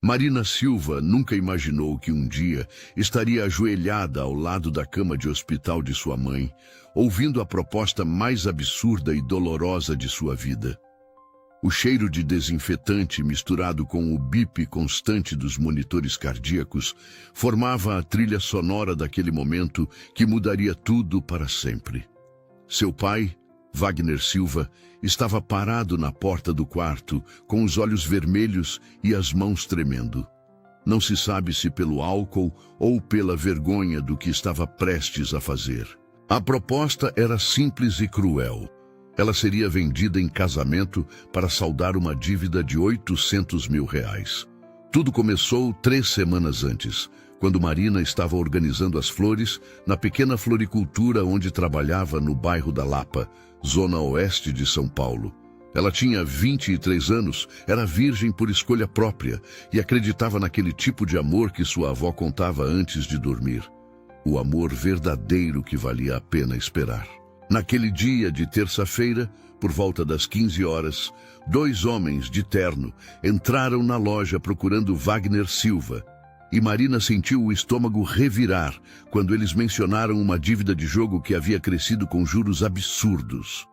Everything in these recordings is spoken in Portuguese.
Marina Silva nunca imaginou que um dia estaria ajoelhada ao lado da cama de hospital de sua mãe, ouvindo a proposta mais absurda e dolorosa de sua vida. O cheiro de desinfetante misturado com o bip constante dos monitores cardíacos formava a trilha sonora daquele momento que mudaria tudo para sempre. Seu pai, Wagner Silva, estava parado na porta do quarto, com os olhos vermelhos e as mãos tremendo. Não se sabe se pelo álcool ou pela vergonha do que estava prestes a fazer. A proposta era simples e cruel. Ela seria vendida em casamento para saldar uma dívida de R$800 mil. Tudo começou 3 semanas antes, quando Marina estava organizando as flores na pequena floricultura onde trabalhava no bairro da Lapa, zona oeste de São Paulo. Ela tinha 23 anos, era virgem por escolha própria e acreditava naquele tipo de amor que sua avó contava antes de dormir. O amor verdadeiro que valia a pena esperar. Naquele dia de terça-feira, por volta das 15 horas, 2 homens de terno entraram na loja procurando Wagner Silva, e Marina sentiu o estômago revirar quando eles mencionaram uma dívida de jogo que havia crescido com juros absurdos.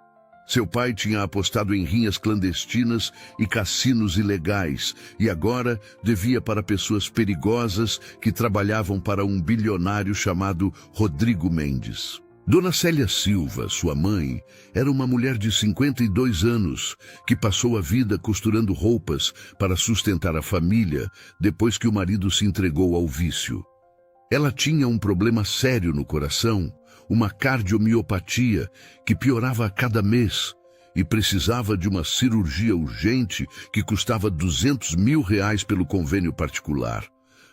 Seu pai tinha apostado em rinhas clandestinas e cassinos ilegais e agora devia para pessoas perigosas que trabalhavam para um bilionário chamado Rodrigo Mendes. Dona Célia Silva, sua mãe, era uma mulher de 52 anos que passou a vida costurando roupas para sustentar a família depois que o marido se entregou ao vício. Ela tinha um problema sério no coração, uma cardiomiopatia que piorava a cada mês e precisava de uma cirurgia urgente que custava R$200 mil pelo convênio particular,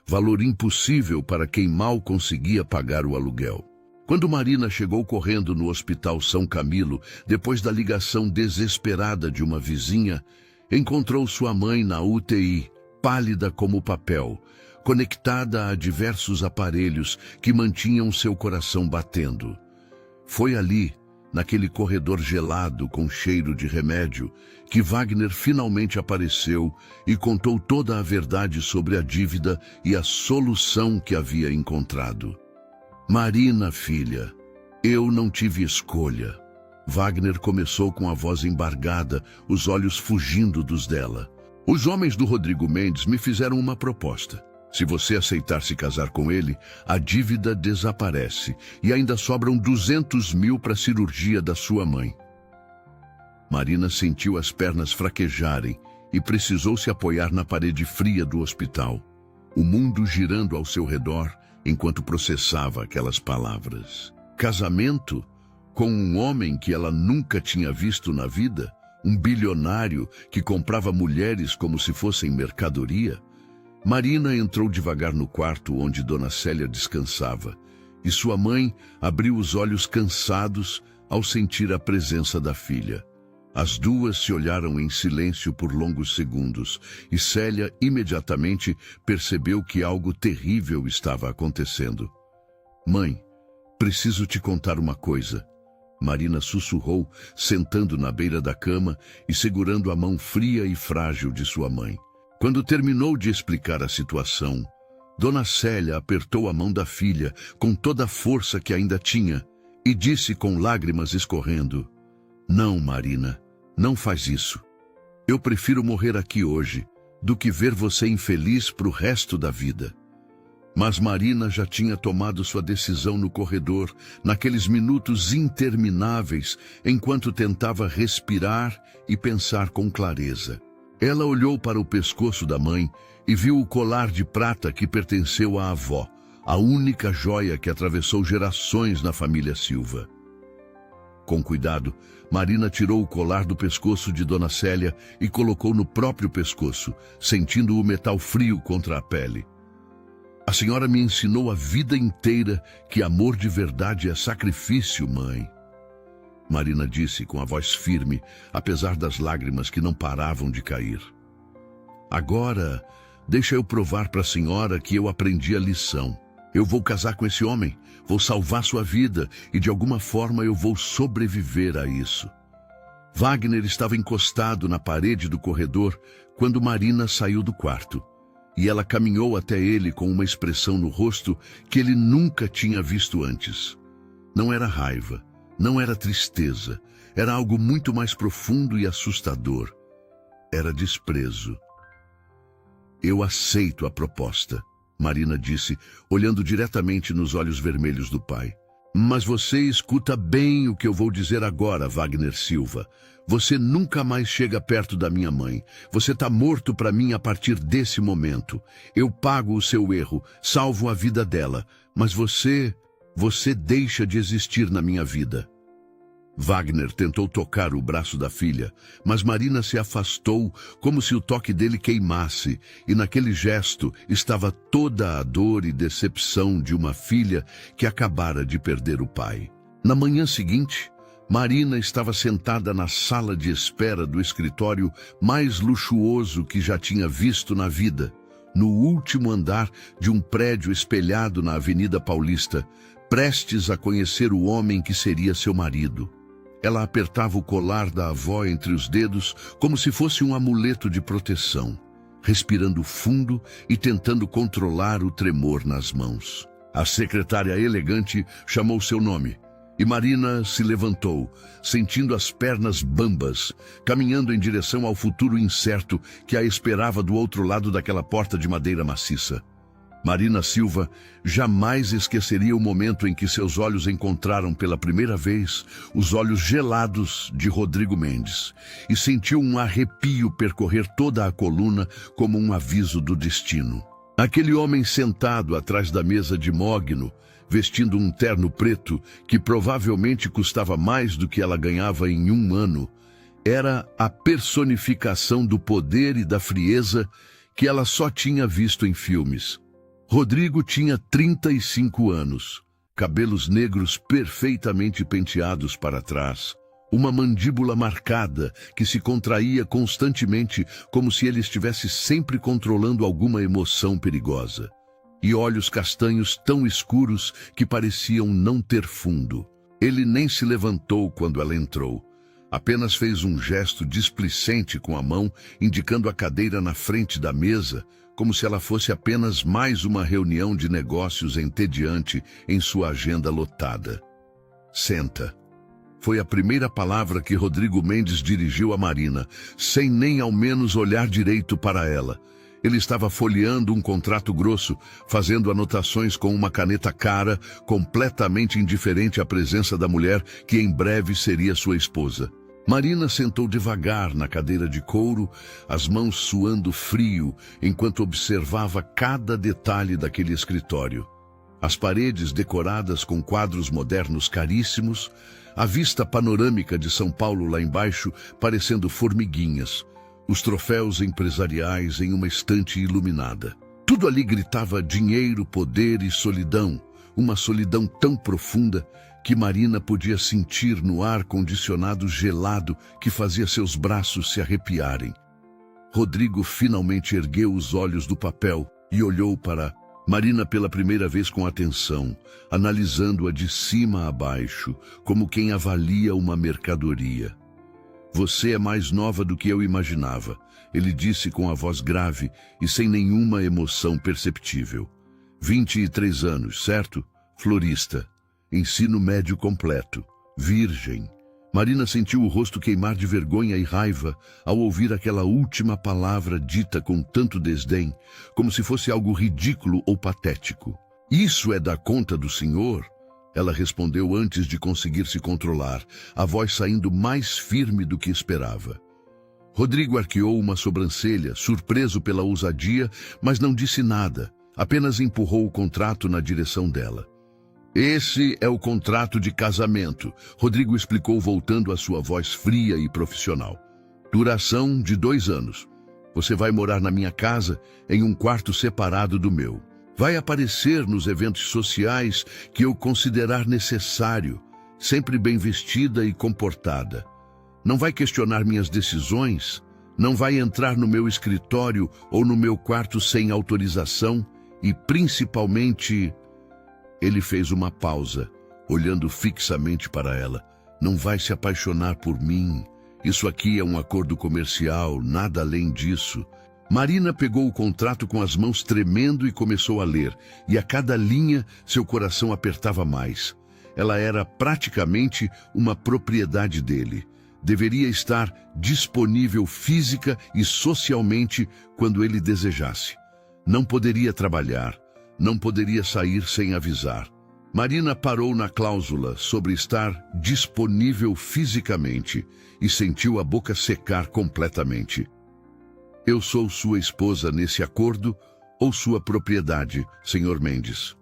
valor impossível para quem mal conseguia pagar o aluguel. Quando Marina chegou correndo no Hospital São Camilo, depois da ligação desesperada de uma vizinha, encontrou sua mãe na UTI, pálida como papel, conectada a diversos aparelhos que mantinham seu coração batendo. Foi ali, naquele corredor gelado com cheiro de remédio, que Wagner finalmente apareceu e contou toda a verdade sobre a dívida e a solução que havia encontrado. Marina, filha, eu não tive escolha. Wagner começou com a voz embargada, os olhos fugindo dos dela. Os homens do Rodrigo Mendes me fizeram uma proposta. Se você aceitar se casar com ele, a dívida desaparece e ainda sobram R$200 mil para a cirurgia da sua mãe. Marina sentiu as pernas fraquejarem e precisou se apoiar na parede fria do hospital. O mundo girando ao seu redor, enquanto processava aquelas palavras. Casamento com um homem que ela nunca tinha visto na vida, um bilionário que comprava mulheres como se fossem mercadoria. Marina entrou devagar no quarto onde Dona Célia descansava, e sua mãe abriu os olhos cansados ao sentir a presença da filha. As duas se olharam em silêncio por longos segundos, e Célia imediatamente percebeu que algo terrível estava acontecendo. Mãe, preciso te contar uma coisa. Marina sussurrou, sentando na beira da cama e segurando a mão fria e frágil de sua mãe. Quando terminou de explicar a situação, Dona Célia apertou a mão da filha com toda a força que ainda tinha e disse com lágrimas escorrendo: Não, Marina, não faz isso. Eu prefiro morrer aqui hoje do que ver você infeliz pro resto da vida. Mas Marina já tinha tomado sua decisão no corredor, naqueles minutos intermináveis, enquanto tentava respirar e pensar com clareza. Ela olhou para o pescoço da mãe e viu o colar de prata que pertenceu à avó, a única joia que atravessou gerações na família Silva. Com cuidado, Marina tirou o colar do pescoço de Dona Célia e colocou no próprio pescoço, sentindo o metal frio contra a pele. A senhora me ensinou a vida inteira que amor de verdade é sacrifício, mãe. Marina disse com a voz firme, apesar das lágrimas que não paravam de cair. Agora, deixa eu provar para a senhora que eu aprendi a lição. Eu vou casar com esse homem, vou salvar sua vida e de alguma forma eu vou sobreviver a isso. Wagner estava encostado na parede do corredor quando Marina saiu do quarto. e ela caminhou até ele com uma expressão no rosto que ele nunca tinha visto antes. Não era raiva, não era tristeza, era algo muito mais profundo e assustador. Era desprezo. Eu aceito a proposta, Marina disse, olhando diretamente nos olhos vermelhos do pai. Mas você escuta bem o que eu vou dizer agora, Wagner Silva. Você nunca mais chega perto da minha mãe. Você está morto para mim a partir desse momento. Eu pago o seu erro, salvo a vida dela. Mas você deixa de existir na minha vida. Wagner tentou tocar o braço da filha, mas Marina se afastou como se o toque dele queimasse, e naquele gesto estava toda a dor e decepção de uma filha que acabara de perder o pai. Na manhã seguinte, Marina estava sentada na sala de espera do escritório mais luxuoso que já tinha visto na vida, no último andar de um prédio espelhado na Avenida Paulista, prestes a conhecer o homem que seria seu marido. Ela apertava o colar da avó entre os dedos como se fosse um amuleto de proteção, respirando fundo e tentando controlar o tremor nas mãos. A secretária elegante chamou seu nome e Marina se levantou, sentindo as pernas bambas, caminhando em direção ao futuro incerto que a esperava do outro lado daquela porta de madeira maciça. Marina Silva jamais esqueceria o momento em que seus olhos encontraram pela primeira vez os olhos gelados de Rodrigo Mendes e sentiu um arrepio percorrer toda a coluna como um aviso do destino. Aquele homem sentado atrás da mesa de mogno, vestindo um terno preto que provavelmente custava mais do que ela ganhava em um ano, era a personificação do poder e da frieza que ela só tinha visto em filmes. Rodrigo tinha 35 anos, cabelos negros perfeitamente penteados para trás, uma mandíbula marcada que se contraía constantemente como se ele estivesse sempre controlando alguma emoção perigosa, e olhos castanhos tão escuros que pareciam não ter fundo. Ele nem se levantou quando ela entrou, apenas fez um gesto displicente com a mão, indicando a cadeira na frente da mesa, como se ela fosse apenas mais uma reunião de negócios entediante em sua agenda lotada. Senta. Foi a primeira palavra que Rodrigo Mendes dirigiu a Marina, sem nem ao menos olhar direito para ela. Ele estava folheando um contrato grosso, fazendo anotações com uma caneta cara, completamente indiferente à presença da mulher que em breve seria sua esposa. Marina sentou devagar na cadeira de couro, as mãos suando frio, enquanto observava cada detalhe daquele escritório. As paredes decoradas com quadros modernos caríssimos, a vista panorâmica de São Paulo lá embaixo parecendo formiguinhas, os troféus empresariais em uma estante iluminada. Tudo ali gritava dinheiro, poder e solidão, uma solidão tão profunda que Marina podia sentir no ar-condicionado gelado que fazia seus braços se arrepiarem. Rodrigo finalmente ergueu os olhos do papel e olhou para Marina pela primeira vez com atenção, analisando-a de cima a baixo, como quem avalia uma mercadoria. Você é mais nova do que eu imaginava, ele disse com a voz grave e sem nenhuma emoção perceptível. 23 anos, certo? Florista. Ensino médio completo. Virgem. Marina sentiu o rosto queimar de vergonha e raiva ao ouvir aquela última palavra dita com tanto desdém, como se fosse algo ridículo ou patético. Isso é da conta do senhor? Ela respondeu antes de conseguir se controlar, a voz saindo mais firme do que esperava. Rodrigo arqueou uma sobrancelha, surpreso pela ousadia, mas não disse nada, apenas empurrou o contrato na direção dela. Esse é o contrato de casamento, Rodrigo explicou voltando a sua voz fria e profissional. Duração de 2 anos. Você vai morar na minha casa em um quarto separado do meu. Vai aparecer nos eventos sociais que eu considerar necessário, sempre bem vestida e comportada. Não vai questionar minhas decisões, não vai entrar no meu escritório ou no meu quarto sem autorização e, principalmente... Ele fez uma pausa, olhando fixamente para ela. Não vai se apaixonar por mim. Isso aqui é um acordo comercial, nada além disso. Marina pegou o contrato com as mãos tremendo e começou a ler, e a cada linha seu coração apertava mais. Ela era praticamente uma propriedade dele. Deveria estar disponível física e socialmente quando ele desejasse. Não poderia trabalhar, não poderia sair sem avisar. Marina parou na cláusula sobre estar disponível fisicamente e sentiu a boca secar completamente. Eu sou sua esposa nesse acordo ou sua propriedade, Sr. Mendes?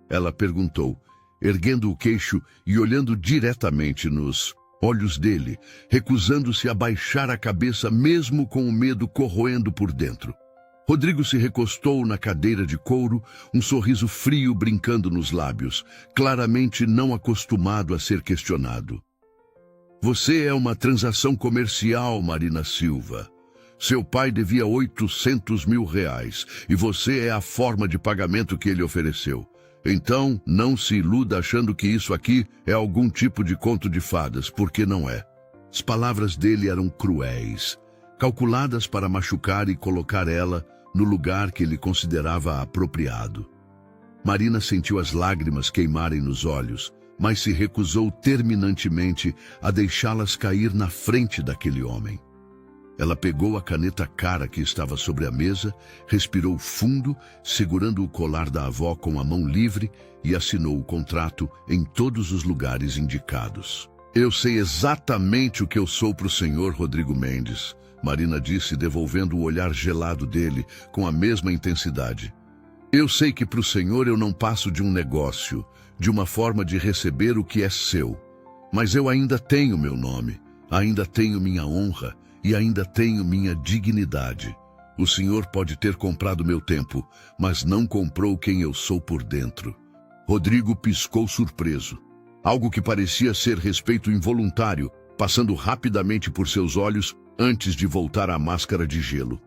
Ela perguntou, erguendo o queixo e olhando diretamente nos olhos dele, recusando-se a baixar a cabeça mesmo com o medo corroendo por dentro. Rodrigo se recostou na cadeira de couro, um sorriso frio brincando nos lábios, claramente não acostumado a ser questionado. Você é uma transação comercial, Marina Silva. Seu pai devia R$800 mil e você é a forma de pagamento que ele ofereceu. Então, não se iluda achando que isso aqui é algum tipo de conto de fadas, porque não é. As palavras dele eram cruéis, calculadas para machucar e colocar ela no lugar que ele considerava apropriado. Marina sentiu as lágrimas queimarem nos olhos, mas se recusou terminantemente a deixá-las cair na frente daquele homem. Ela pegou a caneta cara que estava sobre a mesa, respirou fundo, segurando o colar da avó com a mão livre e assinou o contrato em todos os lugares indicados. Eu sei exatamente o que eu sou para o senhor Rodrigo Mendes, Marina disse, devolvendo o olhar gelado dele com a mesma intensidade. Eu sei que para o senhor eu não passo de um negócio, de uma forma de receber o que é seu. Mas eu ainda tenho meu nome, ainda tenho minha honra e ainda tenho minha dignidade. O senhor pode ter comprado meu tempo, mas não comprou quem eu sou por dentro. Rodrigo piscou surpreso. Algo que parecia ser respeito involuntário, passando rapidamente por seus olhos antes de voltar à máscara de gelo.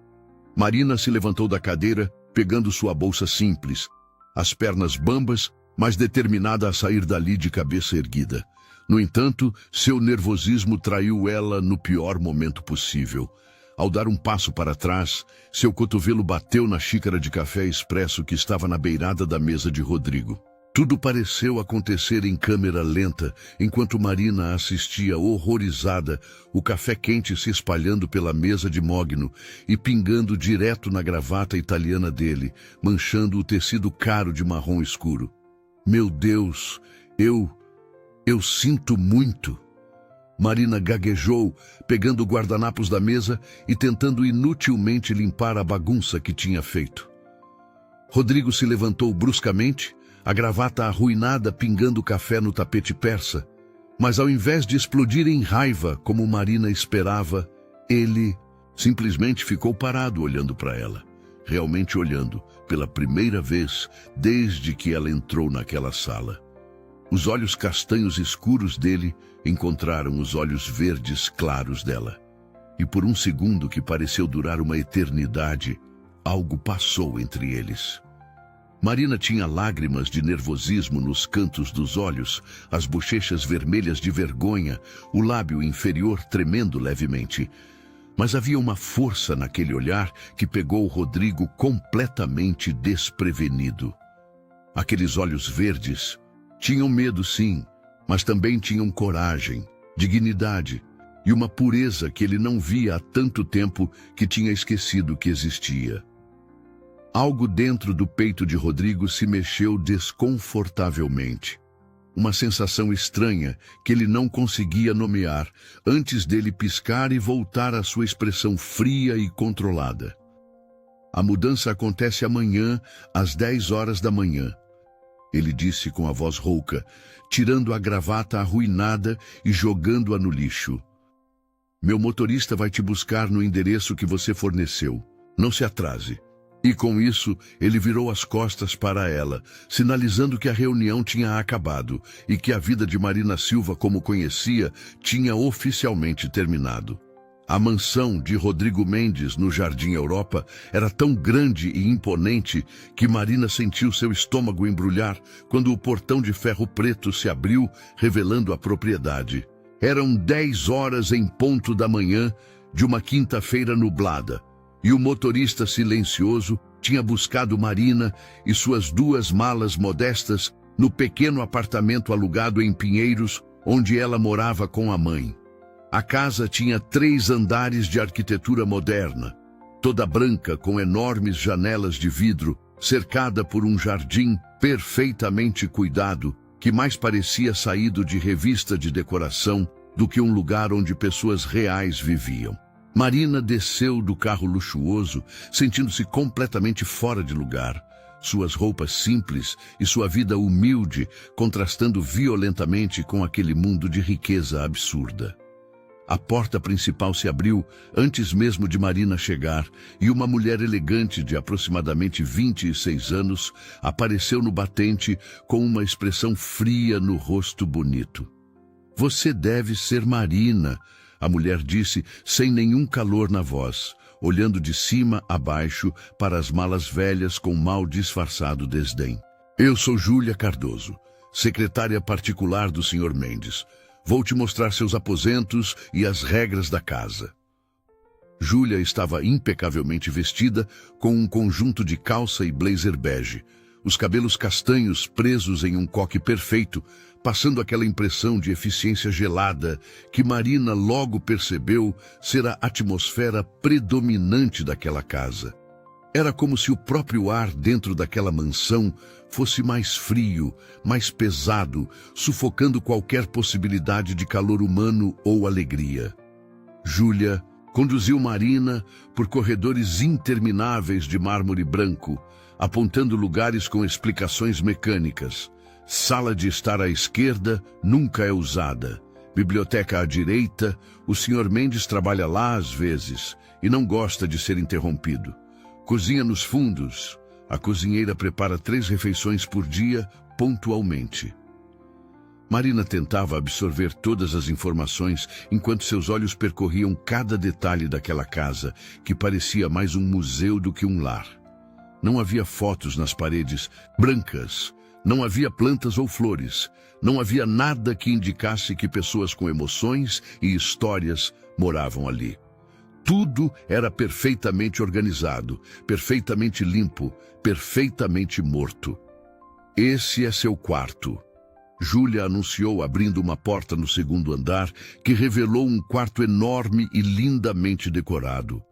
Marina se levantou da cadeira, pegando sua bolsa simples, as pernas bambas, mas determinada a sair dali de cabeça erguida. No entanto, seu nervosismo traiu ela no pior momento possível. Ao dar um passo para trás, seu cotovelo bateu na xícara de café expresso que estava na beirada da mesa de Rodrigo. Tudo pareceu acontecer em câmera lenta, enquanto Marina assistia horrorizada, o café quente se espalhando pela mesa de mogno e pingando direto na gravata italiana dele, manchando o tecido caro de marrom escuro. Meu Deus, eu sinto muito. Marina gaguejou, pegando o guardanapos da mesa e tentando inutilmente limpar a bagunça que tinha feito. Rodrigo se levantou bruscamente, a gravata arruinada pingando café no tapete persa, mas ao invés de explodir em raiva, como Marina esperava, ele simplesmente ficou parado olhando para ela, realmente olhando, pela primeira vez desde que ela entrou naquela sala. Os olhos castanhos escuros dele encontraram os olhos verdes claros dela. E por um segundo que pareceu durar uma eternidade, algo passou entre eles. Marina tinha lágrimas de nervosismo nos cantos dos olhos, as bochechas vermelhas de vergonha, o lábio inferior tremendo levemente. Mas havia uma força naquele olhar que pegou Rodrigo completamente desprevenido. Aqueles olhos verdes tinham medo, sim, mas também tinham coragem, dignidade e uma pureza que ele não via há tanto tempo que tinha esquecido que existia. Algo dentro do peito de Rodrigo se mexeu desconfortavelmente. Uma sensação estranha que ele não conseguia nomear antes dele piscar e voltar à sua expressão fria e controlada. A mudança acontece amanhã, às 10 horas da manhã. Ele disse com a voz rouca, tirando a gravata arruinada e jogando-a no lixo. Meu motorista vai te buscar no endereço que você forneceu. Não se atrase. E com isso, ele virou as costas para ela, sinalizando que a reunião tinha acabado e que a vida de Marina Silva como conhecia tinha oficialmente terminado. A mansão de Rodrigo Mendes no Jardim Europa era tão grande e imponente que Marina sentiu seu estômago embrulhar quando o portão de ferro preto se abriu, revelando a propriedade. Eram 10 horas em ponto da manhã de uma quinta-feira nublada. E o motorista silencioso tinha buscado Marina e suas 2 malas modestas no pequeno apartamento alugado em Pinheiros, onde ela morava com a mãe. A casa tinha 3 andares de arquitetura moderna, toda branca com enormes janelas de vidro, cercada por um jardim perfeitamente cuidado, que mais parecia saído de revista de decoração do que um lugar onde pessoas reais viviam. Marina desceu do carro luxuoso, sentindo-se completamente fora de lugar. Suas roupas simples e sua vida humilde contrastando violentamente com aquele mundo de riqueza absurda. A porta principal se abriu antes mesmo de Marina chegar e uma mulher elegante de aproximadamente 26 anos apareceu no batente com uma expressão fria no rosto bonito. "Você deve ser Marina", a mulher disse sem nenhum calor na voz, olhando de cima a baixo para as malas velhas com mal disfarçado desdém. "Eu sou Júlia Cardoso, secretária particular do Sr. Mendes. Vou te mostrar seus aposentos e as regras da casa." Júlia estava impecavelmente vestida com um conjunto de calça e blazer bege, os cabelos castanhos presos em um coque perfeito, passando aquela impressão de eficiência gelada que Marina logo percebeu ser a atmosfera predominante daquela casa. Era como se o próprio ar dentro daquela mansão fosse mais frio, mais pesado, sufocando qualquer possibilidade de calor humano ou alegria. Júlia conduziu Marina por corredores intermináveis de mármore branco, apontando lugares com explicações mecânicas. Sala de estar à esquerda nunca é usada. Biblioteca à direita, o Sr. Mendes trabalha lá às vezes e não gosta de ser interrompido. Cozinha nos fundos. A cozinheira prepara 3 refeições por dia, pontualmente. Marina tentava absorver todas as informações enquanto seus olhos percorriam cada detalhe daquela casa, que parecia mais um museu do que um lar. Não havia fotos nas paredes brancas, não havia plantas ou flores, não havia nada que indicasse que pessoas com emoções e histórias moravam ali. Tudo era perfeitamente organizado, perfeitamente limpo, perfeitamente morto. "Esse é seu quarto", Júlia anunciou abrindo uma porta no 2º andar que revelou um quarto enorme e lindamente decorado.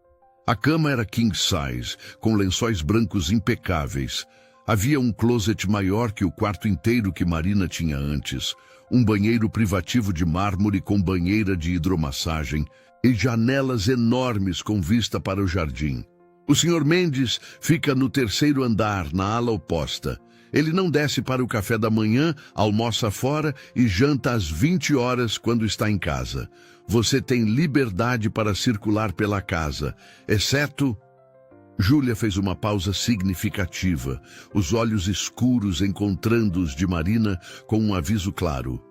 A cama era king size, com lençóis brancos impecáveis. Havia um closet maior que o quarto inteiro que Marina tinha antes, um banheiro privativo de mármore com banheira de hidromassagem e janelas enormes com vista para o jardim. O Sr. Mendes fica no 3º andar, na ala oposta. Ele não desce para o café da manhã, almoça fora e janta às 20 horas quando está em casa. Você tem liberdade para circular pela casa, exceto... Júlia fez uma pausa significativa, os olhos escuros encontrando os de Marina com um aviso claro.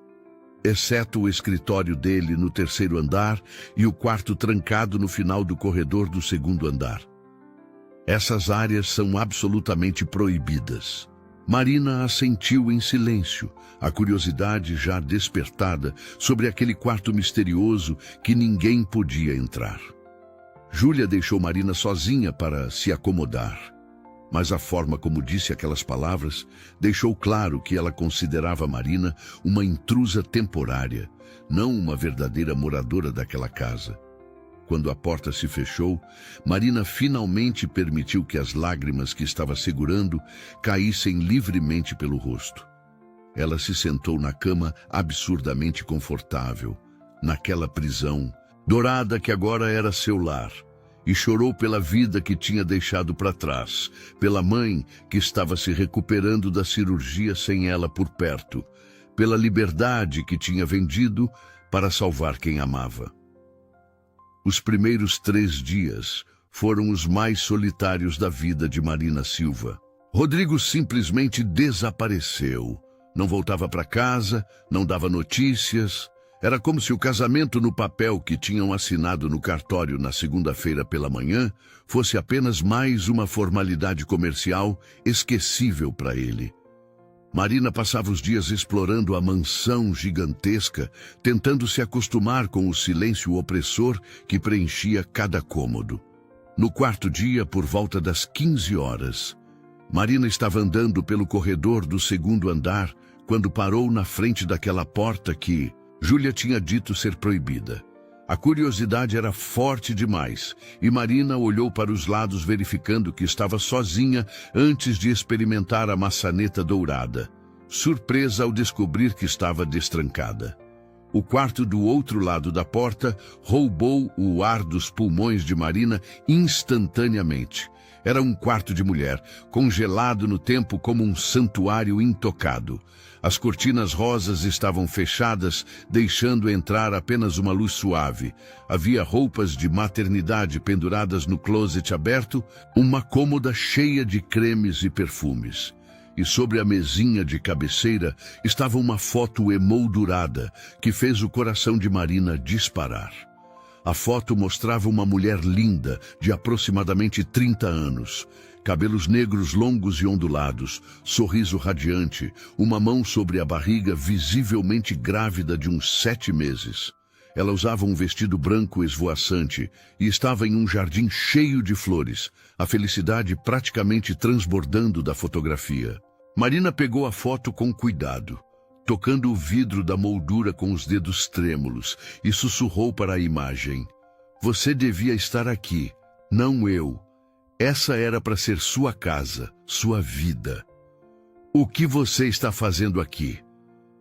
Exceto o escritório dele no 3º andar e o quarto trancado no final do corredor do 2º andar. Essas áreas são absolutamente proibidas. Marina assentiu em silêncio, a curiosidade já despertada sobre aquele quarto misterioso que ninguém podia entrar. Júlia deixou Marina sozinha para se acomodar, mas a forma como disse aquelas palavras deixou claro que ela considerava Marina uma intrusa temporária, não uma verdadeira moradora daquela casa. Quando a porta se fechou, Marina finalmente permitiu que as lágrimas que estava segurando caíssem livremente pelo rosto. Ela se sentou na cama absurdamente confortável, naquela prisão, dourada que agora era seu lar, e chorou pela vida que tinha deixado para trás, pela mãe que estava se recuperando da cirurgia sem ela por perto, pela liberdade que tinha vendido para salvar quem amava. Os primeiros 3 dias foram os mais solitários da vida de Marina Silva. Rodrigo simplesmente desapareceu. Não voltava para casa, não dava notícias. Era como se o casamento no papel que tinham assinado no cartório na segunda-feira pela manhã fosse apenas mais uma formalidade comercial esquecível para ele. Marina passava os dias explorando a mansão gigantesca, tentando se acostumar com o silêncio opressor que preenchia cada cômodo. No quarto dia, por volta das 15 horas, Marina estava andando pelo corredor do segundo andar quando parou na frente daquela porta que Júlia tinha dito ser proibida. A curiosidade era forte demais e Marina olhou para os lados verificando que estava sozinha antes de experimentar a maçaneta dourada, surpresa ao descobrir que estava destrancada. O quarto do outro lado da porta roubou o ar dos pulmões de Marina instantaneamente. Era um quarto de mulher, congelado no tempo como um santuário intocado. As cortinas rosas estavam fechadas, deixando entrar apenas uma luz suave. Havia roupas de maternidade penduradas no closet aberto, uma cômoda cheia de cremes e perfumes. E sobre a mesinha de cabeceira estava uma foto emoldurada que fez o coração de Marina disparar. A foto mostrava uma mulher linda, de aproximadamente 30 anos. Cabelos negros longos e ondulados, sorriso radiante, uma mão sobre a barriga visivelmente grávida de uns 7 meses. Ela usava um vestido branco esvoaçante e estava em um jardim cheio de flores, a felicidade praticamente transbordando da fotografia. Marina pegou a foto com cuidado, tocando o vidro da moldura com os dedos trêmulos, e sussurrou para a imagem: "Você devia estar aqui, não eu. Essa era para ser sua casa, sua vida. O que você está fazendo aqui?"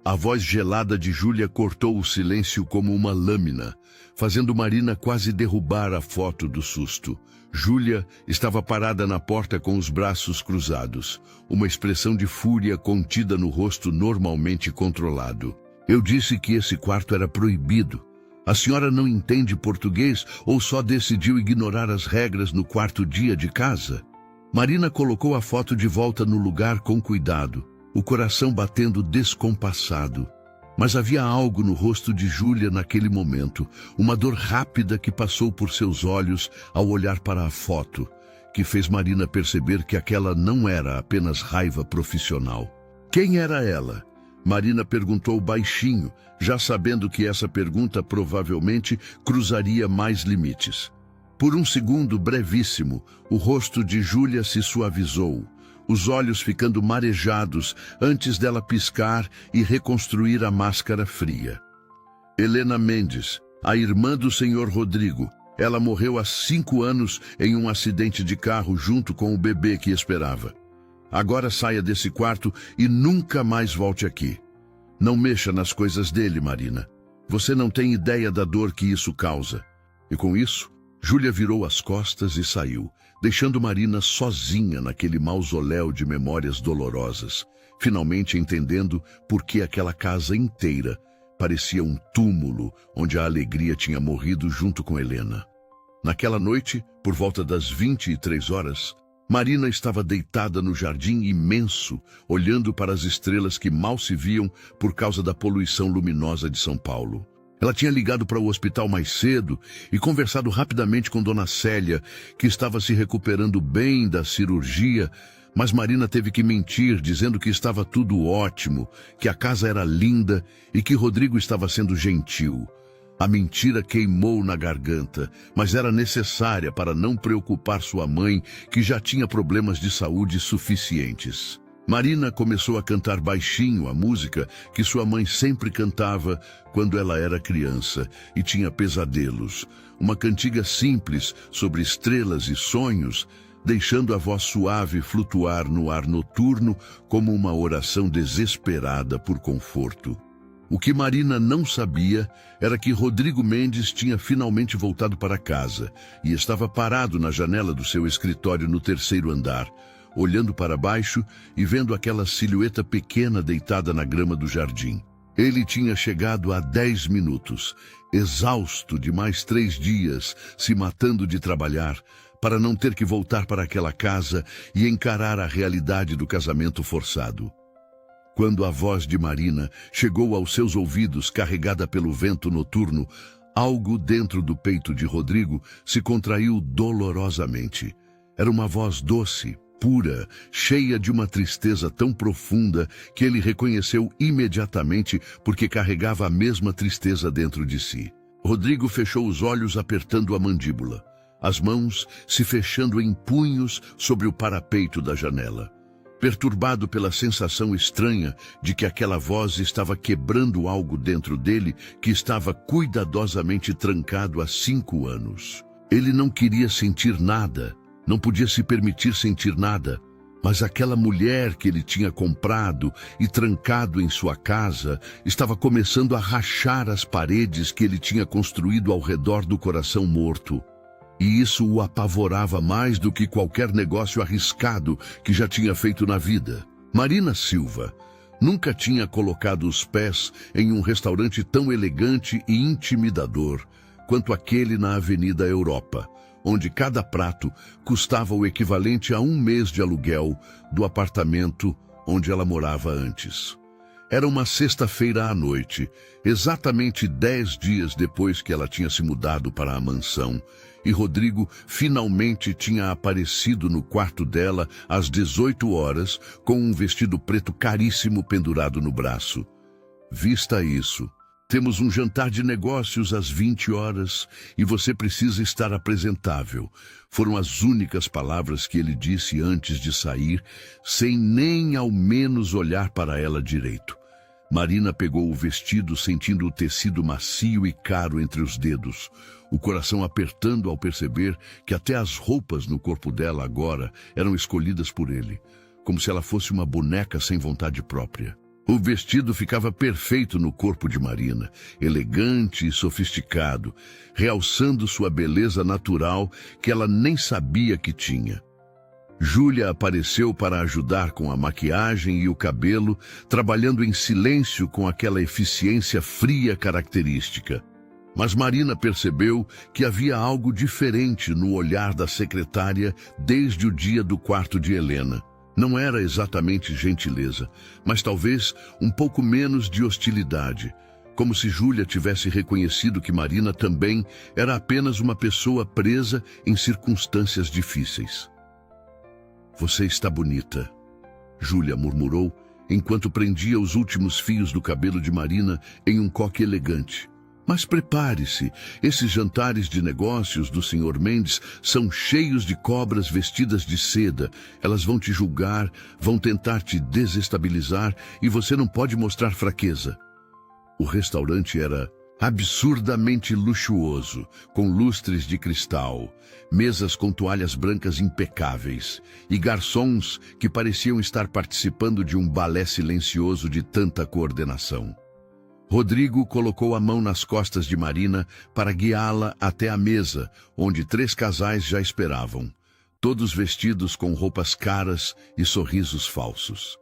A voz gelada de Júlia cortou o silêncio como uma lâmina, fazendo Marina quase derrubar a foto do susto. Júlia estava parada na porta com os braços cruzados, uma expressão de fúria contida no rosto normalmente controlado. "Eu disse que esse quarto era proibido. A senhora não entende português ou só decidiu ignorar as regras no quarto dia de casa?" Marina colocou a foto de volta no lugar com cuidado, o coração batendo descompassado. Mas havia algo no rosto de Júlia naquele momento, uma dor rápida que passou por seus olhos ao olhar para a foto, que fez Marina perceber que aquela não era apenas raiva profissional. Quem era ela? Marina perguntou baixinho, já sabendo que essa pergunta provavelmente cruzaria mais limites. Por um segundo brevíssimo, o rosto de Júlia se suavizou, os olhos ficando marejados antes dela piscar e reconstruir a máscara fria. Helena Mendes, a irmã do senhor Rodrigo. Ela morreu há 5 anos em um acidente de carro junto com o bebê que esperava. Agora saia desse quarto e nunca mais volte aqui. Não mexa nas coisas dele, Marina. Você não tem ideia da dor que isso causa. E com isso, Júlia virou as costas e saiu, deixando Marina sozinha naquele mausoléu de memórias dolorosas, finalmente entendendo por que aquela casa inteira parecia um túmulo onde a alegria tinha morrido junto com Helena. Naquela noite, por volta das 23 horas, Marina estava deitada no jardim imenso, olhando para as estrelas que mal se viam por causa da poluição luminosa de São Paulo. Ela tinha ligado para o hospital mais cedo e conversado rapidamente com Dona Célia, que estava se recuperando bem da cirurgia, mas Marina teve que mentir, dizendo que estava tudo ótimo, que a casa era linda e que Rodrigo estava sendo gentil. A mentira queimou na garganta, mas era necessária para não preocupar sua mãe, que já tinha problemas de saúde suficientes. Marina começou a cantar baixinho a música que sua mãe sempre cantava quando ela era criança e tinha pesadelos. Uma cantiga simples sobre estrelas e sonhos, deixando a voz suave flutuar no ar noturno como uma oração desesperada por conforto. O que Marina não sabia era que Rodrigo Mendes tinha finalmente voltado para casa e estava parado na janela do seu escritório no 3º andar, olhando para baixo e vendo aquela silhueta pequena deitada na grama do jardim. Ele tinha chegado há 10 minutos, exausto de mais 3 dias, se matando de trabalhar, para não ter que voltar para aquela casa e encarar a realidade do casamento forçado. Quando a voz de Marina chegou aos seus ouvidos, carregada pelo vento noturno, algo dentro do peito de Rodrigo se contraiu dolorosamente. Era uma voz doce, pura, cheia de uma tristeza tão profunda que ele reconheceu imediatamente porque carregava a mesma tristeza dentro de si. Rodrigo fechou os olhos apertando a mandíbula. as mãos se fechando em punhos sobre o parapeito da janela. Perturbado pela sensação estranha de que aquela voz estava quebrando algo dentro dele que estava cuidadosamente trancado há 5 anos. Ele não queria sentir nada, não podia se permitir sentir nada, mas aquela mulher que ele tinha comprado e trancado em sua casa estava começando a rachar as paredes que ele tinha construído ao redor do coração morto. E isso o apavorava mais do que qualquer negócio arriscado que já tinha feito na vida. Marina Silva nunca tinha colocado os pés em um restaurante tão elegante e intimidador quanto aquele na Avenida Europa, onde cada prato custava o equivalente a 1 mês de aluguel do apartamento onde ela morava antes. Era uma sexta-feira à noite, exatamente 10 dias depois que ela tinha se mudado para a mansão, e Rodrigo finalmente tinha aparecido no quarto dela às 18 horas com um vestido preto caríssimo pendurado no braço. Vista isso, temos um jantar de negócios às 20 horas e você precisa estar apresentável. Foram as únicas palavras que ele disse antes de sair, sem nem ao menos olhar para ela direito. Marina pegou o vestido, sentindo o tecido macio e caro entre os dedos, o coração apertando ao perceber que até as roupas no corpo dela agora eram escolhidas por ele, como se ela fosse uma boneca sem vontade própria. O vestido ficava perfeito no corpo de Marina, elegante e sofisticado, realçando sua beleza natural que ela nem sabia que tinha. Júlia apareceu para ajudar com a maquiagem e o cabelo, trabalhando em silêncio com aquela eficiência fria característica. Mas Marina percebeu que havia algo diferente no olhar da secretária desde o dia do quarto de Helena. Não era exatamente gentileza, mas talvez um pouco menos de hostilidade, como se Júlia tivesse reconhecido que Marina também era apenas uma pessoa presa em circunstâncias difíceis. Você está bonita, Júlia murmurou, enquanto prendia os últimos fios do cabelo de Marina em um coque elegante. Mas prepare-se, esses jantares de negócios do Sr. Mendes são cheios de cobras vestidas de seda. Elas vão te julgar, vão tentar te desestabilizar e você não pode mostrar fraqueza. O restaurante era absurdamente luxuoso, com lustres de cristal, mesas com toalhas brancas impecáveis e garçons que pareciam estar participando de um balé silencioso de tanta coordenação. Rodrigo colocou a mão nas costas de Marina para guiá-la até a mesa, onde 3 casais já esperavam, todos vestidos com roupas caras e sorrisos falsos.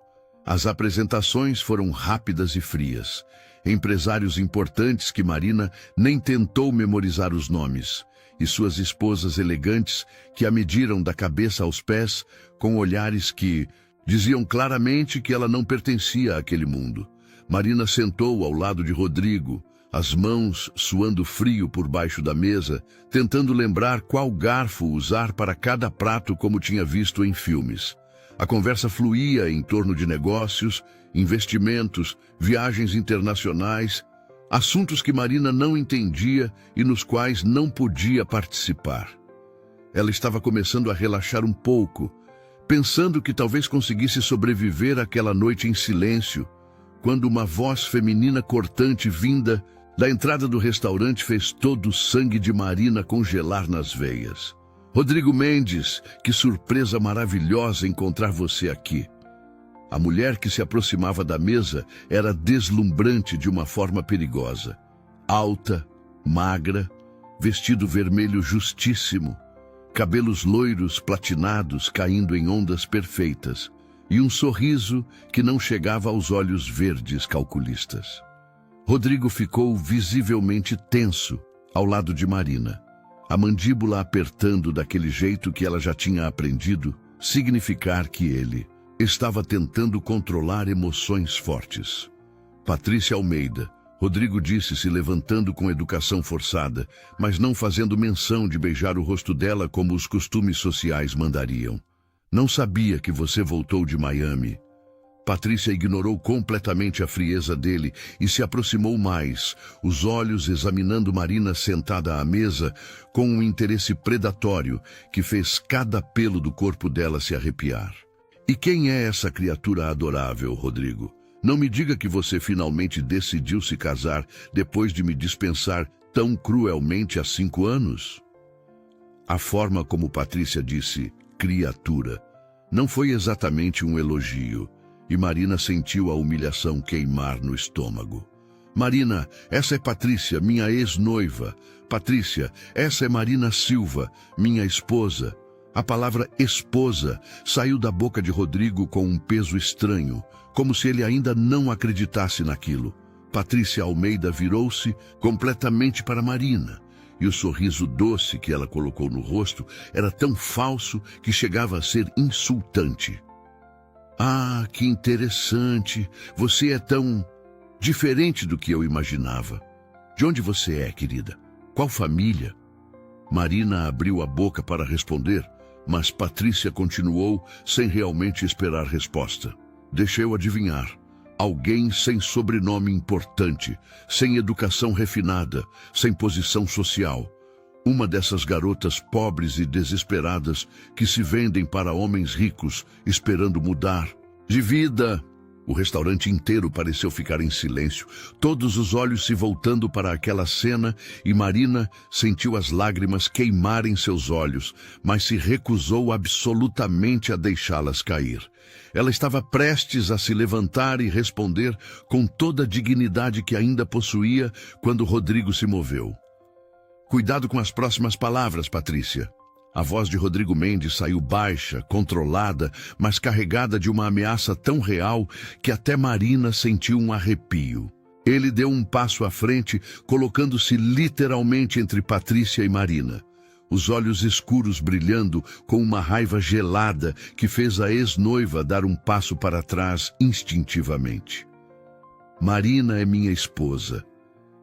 As apresentações foram rápidas e frias. Empresários importantes que Marina nem tentou memorizar os nomes, e suas esposas elegantes que a mediram da cabeça aos pés com olhares que diziam claramente que ela não pertencia àquele mundo. Marina sentou ao lado de Rodrigo, as mãos suando frio por baixo da mesa, tentando lembrar qual garfo usar para cada prato como tinha visto em filmes. A conversa fluía em torno de negócios, investimentos, viagens internacionais, assuntos que Marina não entendia e nos quais não podia participar. Ela estava começando a relaxar um pouco, pensando que talvez conseguisse sobreviver àquela noite em silêncio, quando uma voz feminina cortante vinda da entrada do restaurante fez todo o sangue de Marina congelar nas veias. Rodrigo Mendes, que surpresa maravilhosa encontrar você aqui. A mulher que se aproximava da mesa era deslumbrante de uma forma perigosa. Alta, magra, vestido vermelho justíssimo, cabelos loiros platinados caindo em ondas perfeitas, e um sorriso que não chegava aos olhos verdes calculistas. Rodrigo ficou visivelmente tenso ao lado de Marina, a mandíbula apertando daquele jeito que ela já tinha aprendido significar que ele estava tentando controlar emoções fortes. Patrícia Almeida, Rodrigo disse, se levantando com educação forçada, mas não fazendo menção de beijar o rosto dela como os costumes sociais mandariam. Não sabia que você voltou de Miami. Patrícia ignorou completamente a frieza dele e se aproximou mais, os olhos examinando Marina sentada à mesa com um interesse predatório que fez cada pelo do corpo dela se arrepiar. E quem é essa criatura adorável, Rodrigo? Não me diga que você finalmente decidiu se casar depois de me dispensar tão cruelmente há 5 anos? A forma como Patrícia disse criatura não foi exatamente um elogio, e Marina sentiu a humilhação queimar no estômago. Marina, essa é Patrícia, minha ex-noiva. Patrícia, essa é Marina Silva, minha esposa. A palavra esposa saiu da boca de Rodrigo com um peso estranho, como se ele ainda não acreditasse naquilo. Patrícia Almeida virou-se completamente para Marina, e o sorriso doce que ela colocou no rosto era tão falso que chegava a ser insultante. Ah, que interessante! Você é tão diferente do que eu imaginava. De onde você é, querida? Qual família? Marina abriu a boca para responder, mas Patrícia continuou sem realmente esperar resposta. Deixa eu adivinhar. Alguém sem sobrenome importante, sem educação refinada, sem posição social. Uma dessas garotas pobres e desesperadas que se vendem para homens ricos, esperando mudar de vida. O restaurante inteiro pareceu ficar em silêncio, todos os olhos se voltando para aquela cena, e Marina sentiu as lágrimas queimarem seus olhos, mas se recusou absolutamente a deixá-las cair. Ela estava prestes a se levantar e responder com toda a dignidade que ainda possuía quando Rodrigo se moveu. Cuidado com as próximas palavras, Patrícia. A voz de Rodrigo Mendes saiu baixa, controlada, mas carregada de uma ameaça tão real que até Marina sentiu um arrepio. Ele deu um passo à frente, colocando-se literalmente entre Patrícia e Marina. Os olhos escuros brilhando com uma raiva gelada que fez a ex-noiva dar um passo para trás instintivamente. Marina é minha esposa.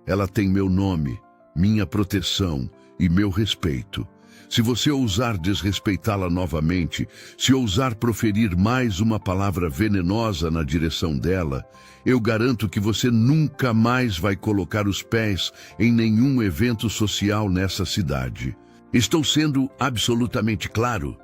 Ela tem meu nome, minha proteção e meu respeito. Se você ousar desrespeitá-la novamente, se ousar proferir mais uma palavra venenosa na direção dela, eu garanto que você nunca mais vai colocar os pés em nenhum evento social nessa cidade. Estou sendo absolutamente claro.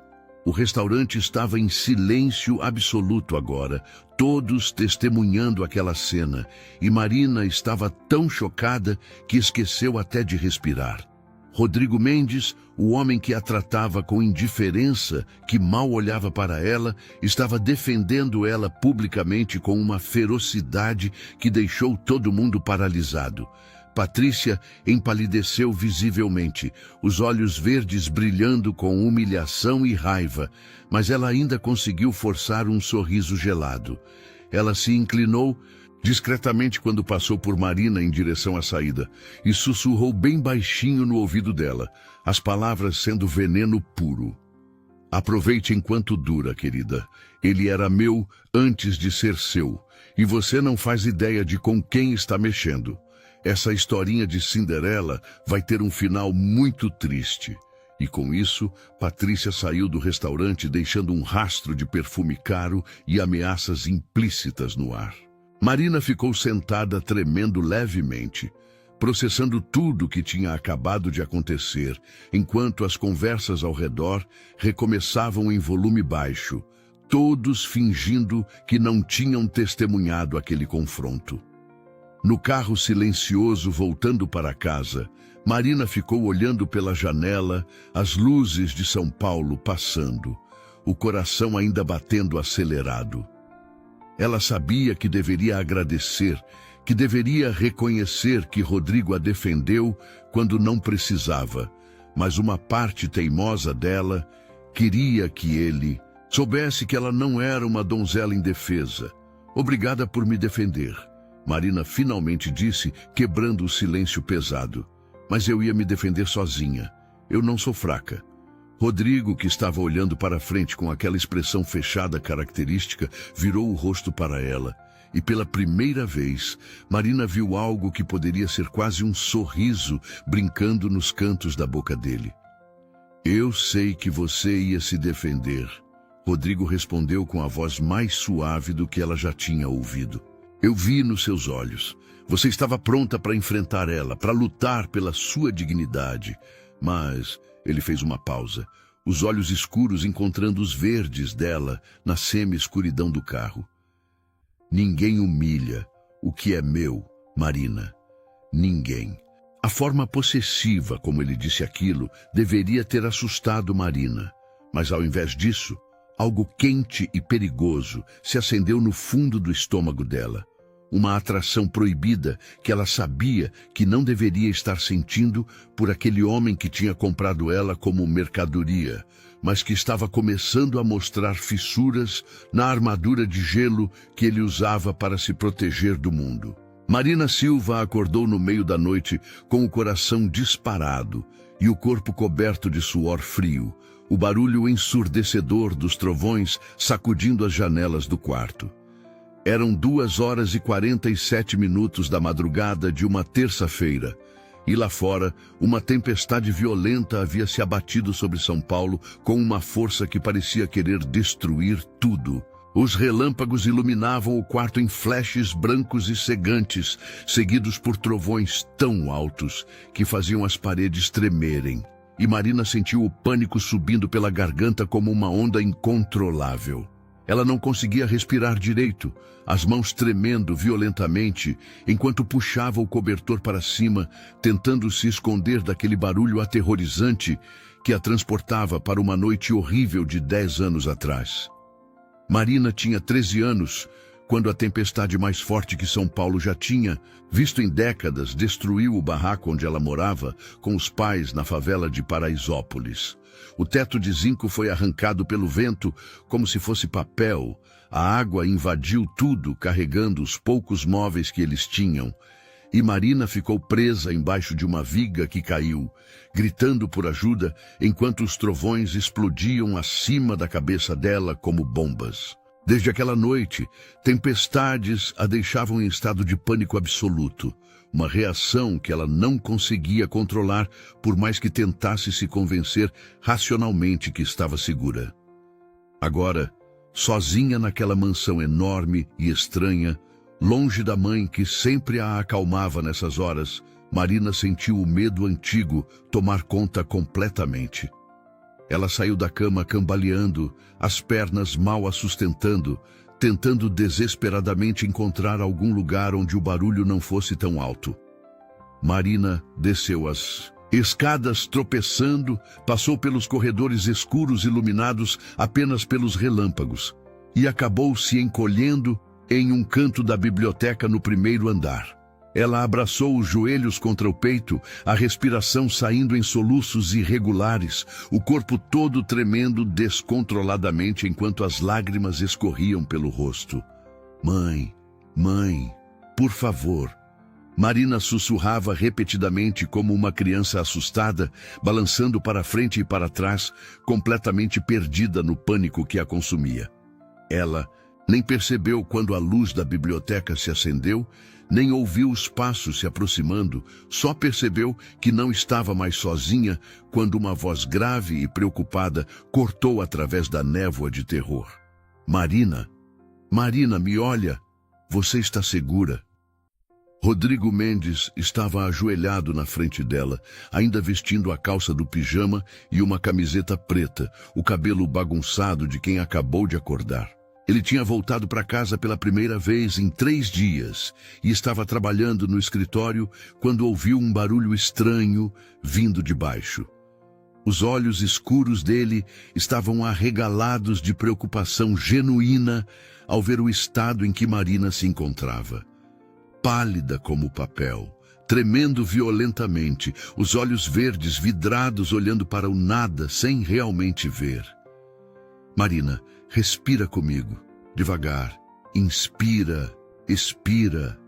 O restaurante estava em silêncio absoluto agora, todos testemunhando aquela cena, e Marina estava tão chocada que esqueceu até de respirar. Rodrigo Mendes, o homem que a tratava com indiferença, que mal olhava para ela, estava defendendo ela publicamente com uma ferocidade que deixou todo mundo paralisado. Patrícia empalideceu visivelmente, os olhos verdes brilhando com humilhação e raiva, mas ela ainda conseguiu forçar um sorriso gelado. Ela se inclinou discretamente quando passou por Marina em direção à saída e sussurrou bem baixinho no ouvido dela, as palavras sendo veneno puro. Aproveite enquanto dura, querida. Ele era meu antes de ser seu, e você não faz ideia de com quem está mexendo. Essa historinha de Cinderela vai ter um final muito triste. E com isso, Patrícia saiu do restaurante deixando um rastro de perfume caro e ameaças implícitas no ar. Marina ficou sentada tremendo levemente, processando tudo o que tinha acabado de acontecer, enquanto as conversas ao redor recomeçavam em volume baixo, todos fingindo que não tinham testemunhado aquele confronto. No carro silencioso voltando para casa, Marina ficou olhando pela janela, as luzes de São Paulo passando, o coração ainda batendo acelerado. Ela sabia que deveria agradecer, que deveria reconhecer que Rodrigo a defendeu quando não precisava, mas uma parte teimosa dela queria que ele soubesse que ela não era uma donzela indefesa. Obrigada por me defender, Marina finalmente disse, quebrando o silêncio pesado. Mas eu ia me defender sozinha. Eu não sou fraca. Rodrigo, que estava olhando para frente com aquela expressão fechada característica, virou o rosto para ela. E pela primeira vez, Marina viu algo que poderia ser quase um sorriso brincando nos cantos da boca dele. Eu sei que você ia se defender. Rodrigo respondeu com a voz mais suave do que ela já tinha ouvido. Eu vi nos seus olhos. Você estava pronta para enfrentar ela, para lutar pela sua dignidade. Mas ele fez uma pausa, os olhos escuros encontrando os verdes dela na semi-escuridão do carro. Ninguém humilha o que é meu, Marina. Ninguém. A forma possessiva como ele disse aquilo deveria ter assustado Marina. Mas ao invés disso, algo quente e perigoso se acendeu no fundo do estômago dela. Uma atração proibida que ela sabia que não deveria estar sentindo por aquele homem que tinha comprado ela como mercadoria, mas que estava começando a mostrar fissuras na armadura de gelo que ele usava para se proteger do mundo. Marina Silva acordou no meio da noite com o coração disparado e o corpo coberto de suor frio, o barulho ensurdecedor dos trovões sacudindo as janelas do quarto. Eram 2h47 da madrugada de uma terça-feira, e lá fora, uma tempestade violenta havia se abatido sobre São Paulo com uma força que parecia querer destruir tudo. Os relâmpagos iluminavam o quarto em flashes brancos e cegantes, seguidos por trovões tão altos que faziam as paredes tremerem. E Marina sentiu o pânico subindo pela garganta como uma onda incontrolável. Ela não conseguia respirar direito, as mãos tremendo violentamente, enquanto puxava o cobertor para cima, tentando se esconder daquele barulho aterrorizante que a transportava para uma noite horrível de 10 anos atrás. Marina tinha 13 anos, quando a tempestade mais forte que São Paulo já tinha visto em décadas destruiu o barraco onde ela morava com os pais na favela de Paraisópolis. O teto de zinco foi arrancado pelo vento como se fosse papel. A água invadiu tudo, carregando os poucos móveis que eles tinham. E Marina ficou presa embaixo de uma viga que caiu, gritando por ajuda enquanto os trovões explodiam acima da cabeça dela como bombas. Desde aquela noite, tempestades a deixavam em estado de pânico absoluto, uma reação que ela não conseguia controlar por mais que tentasse se convencer racionalmente que estava segura. Agora, sozinha naquela mansão enorme e estranha, longe da mãe que sempre a acalmava nessas horas, Marina sentiu o medo antigo tomar conta completamente. Ela saiu da cama cambaleando, as pernas mal a sustentando, tentando desesperadamente encontrar algum lugar onde o barulho não fosse tão alto. Marina desceu as escadas tropeçando, passou pelos corredores escuros iluminados apenas pelos relâmpagos e acabou se encolhendo em um canto da biblioteca no primeiro andar. Ela abraçou os joelhos contra o peito, a respiração saindo em soluços irregulares, o corpo todo tremendo descontroladamente enquanto as lágrimas escorriam pelo rosto. Mãe, mãe, por favor. Marina sussurrava repetidamente como uma criança assustada, balançando para frente e para trás, completamente perdida no pânico que a consumia. Ela nem percebeu quando a luz da biblioteca se acendeu, nem ouviu os passos se aproximando, só percebeu que não estava mais sozinha quando uma voz grave e preocupada cortou através da névoa de terror. Marina, Marina, me olha, você está segura. Rodrigo Mendes estava ajoelhado na frente dela, ainda vestindo a calça do pijama e uma camiseta preta, o cabelo bagunçado de quem acabou de acordar. Ele tinha voltado para casa pela primeira vez em 3 dias e estava trabalhando no escritório quando ouviu um barulho estranho vindo de baixo. Os olhos escuros dele estavam arregalados de preocupação genuína ao ver o estado em que Marina se encontrava. Pálida como papel, tremendo violentamente, os olhos verdes vidrados olhando para o nada sem realmente ver. Marina, respira comigo, devagar. Inspira, expira.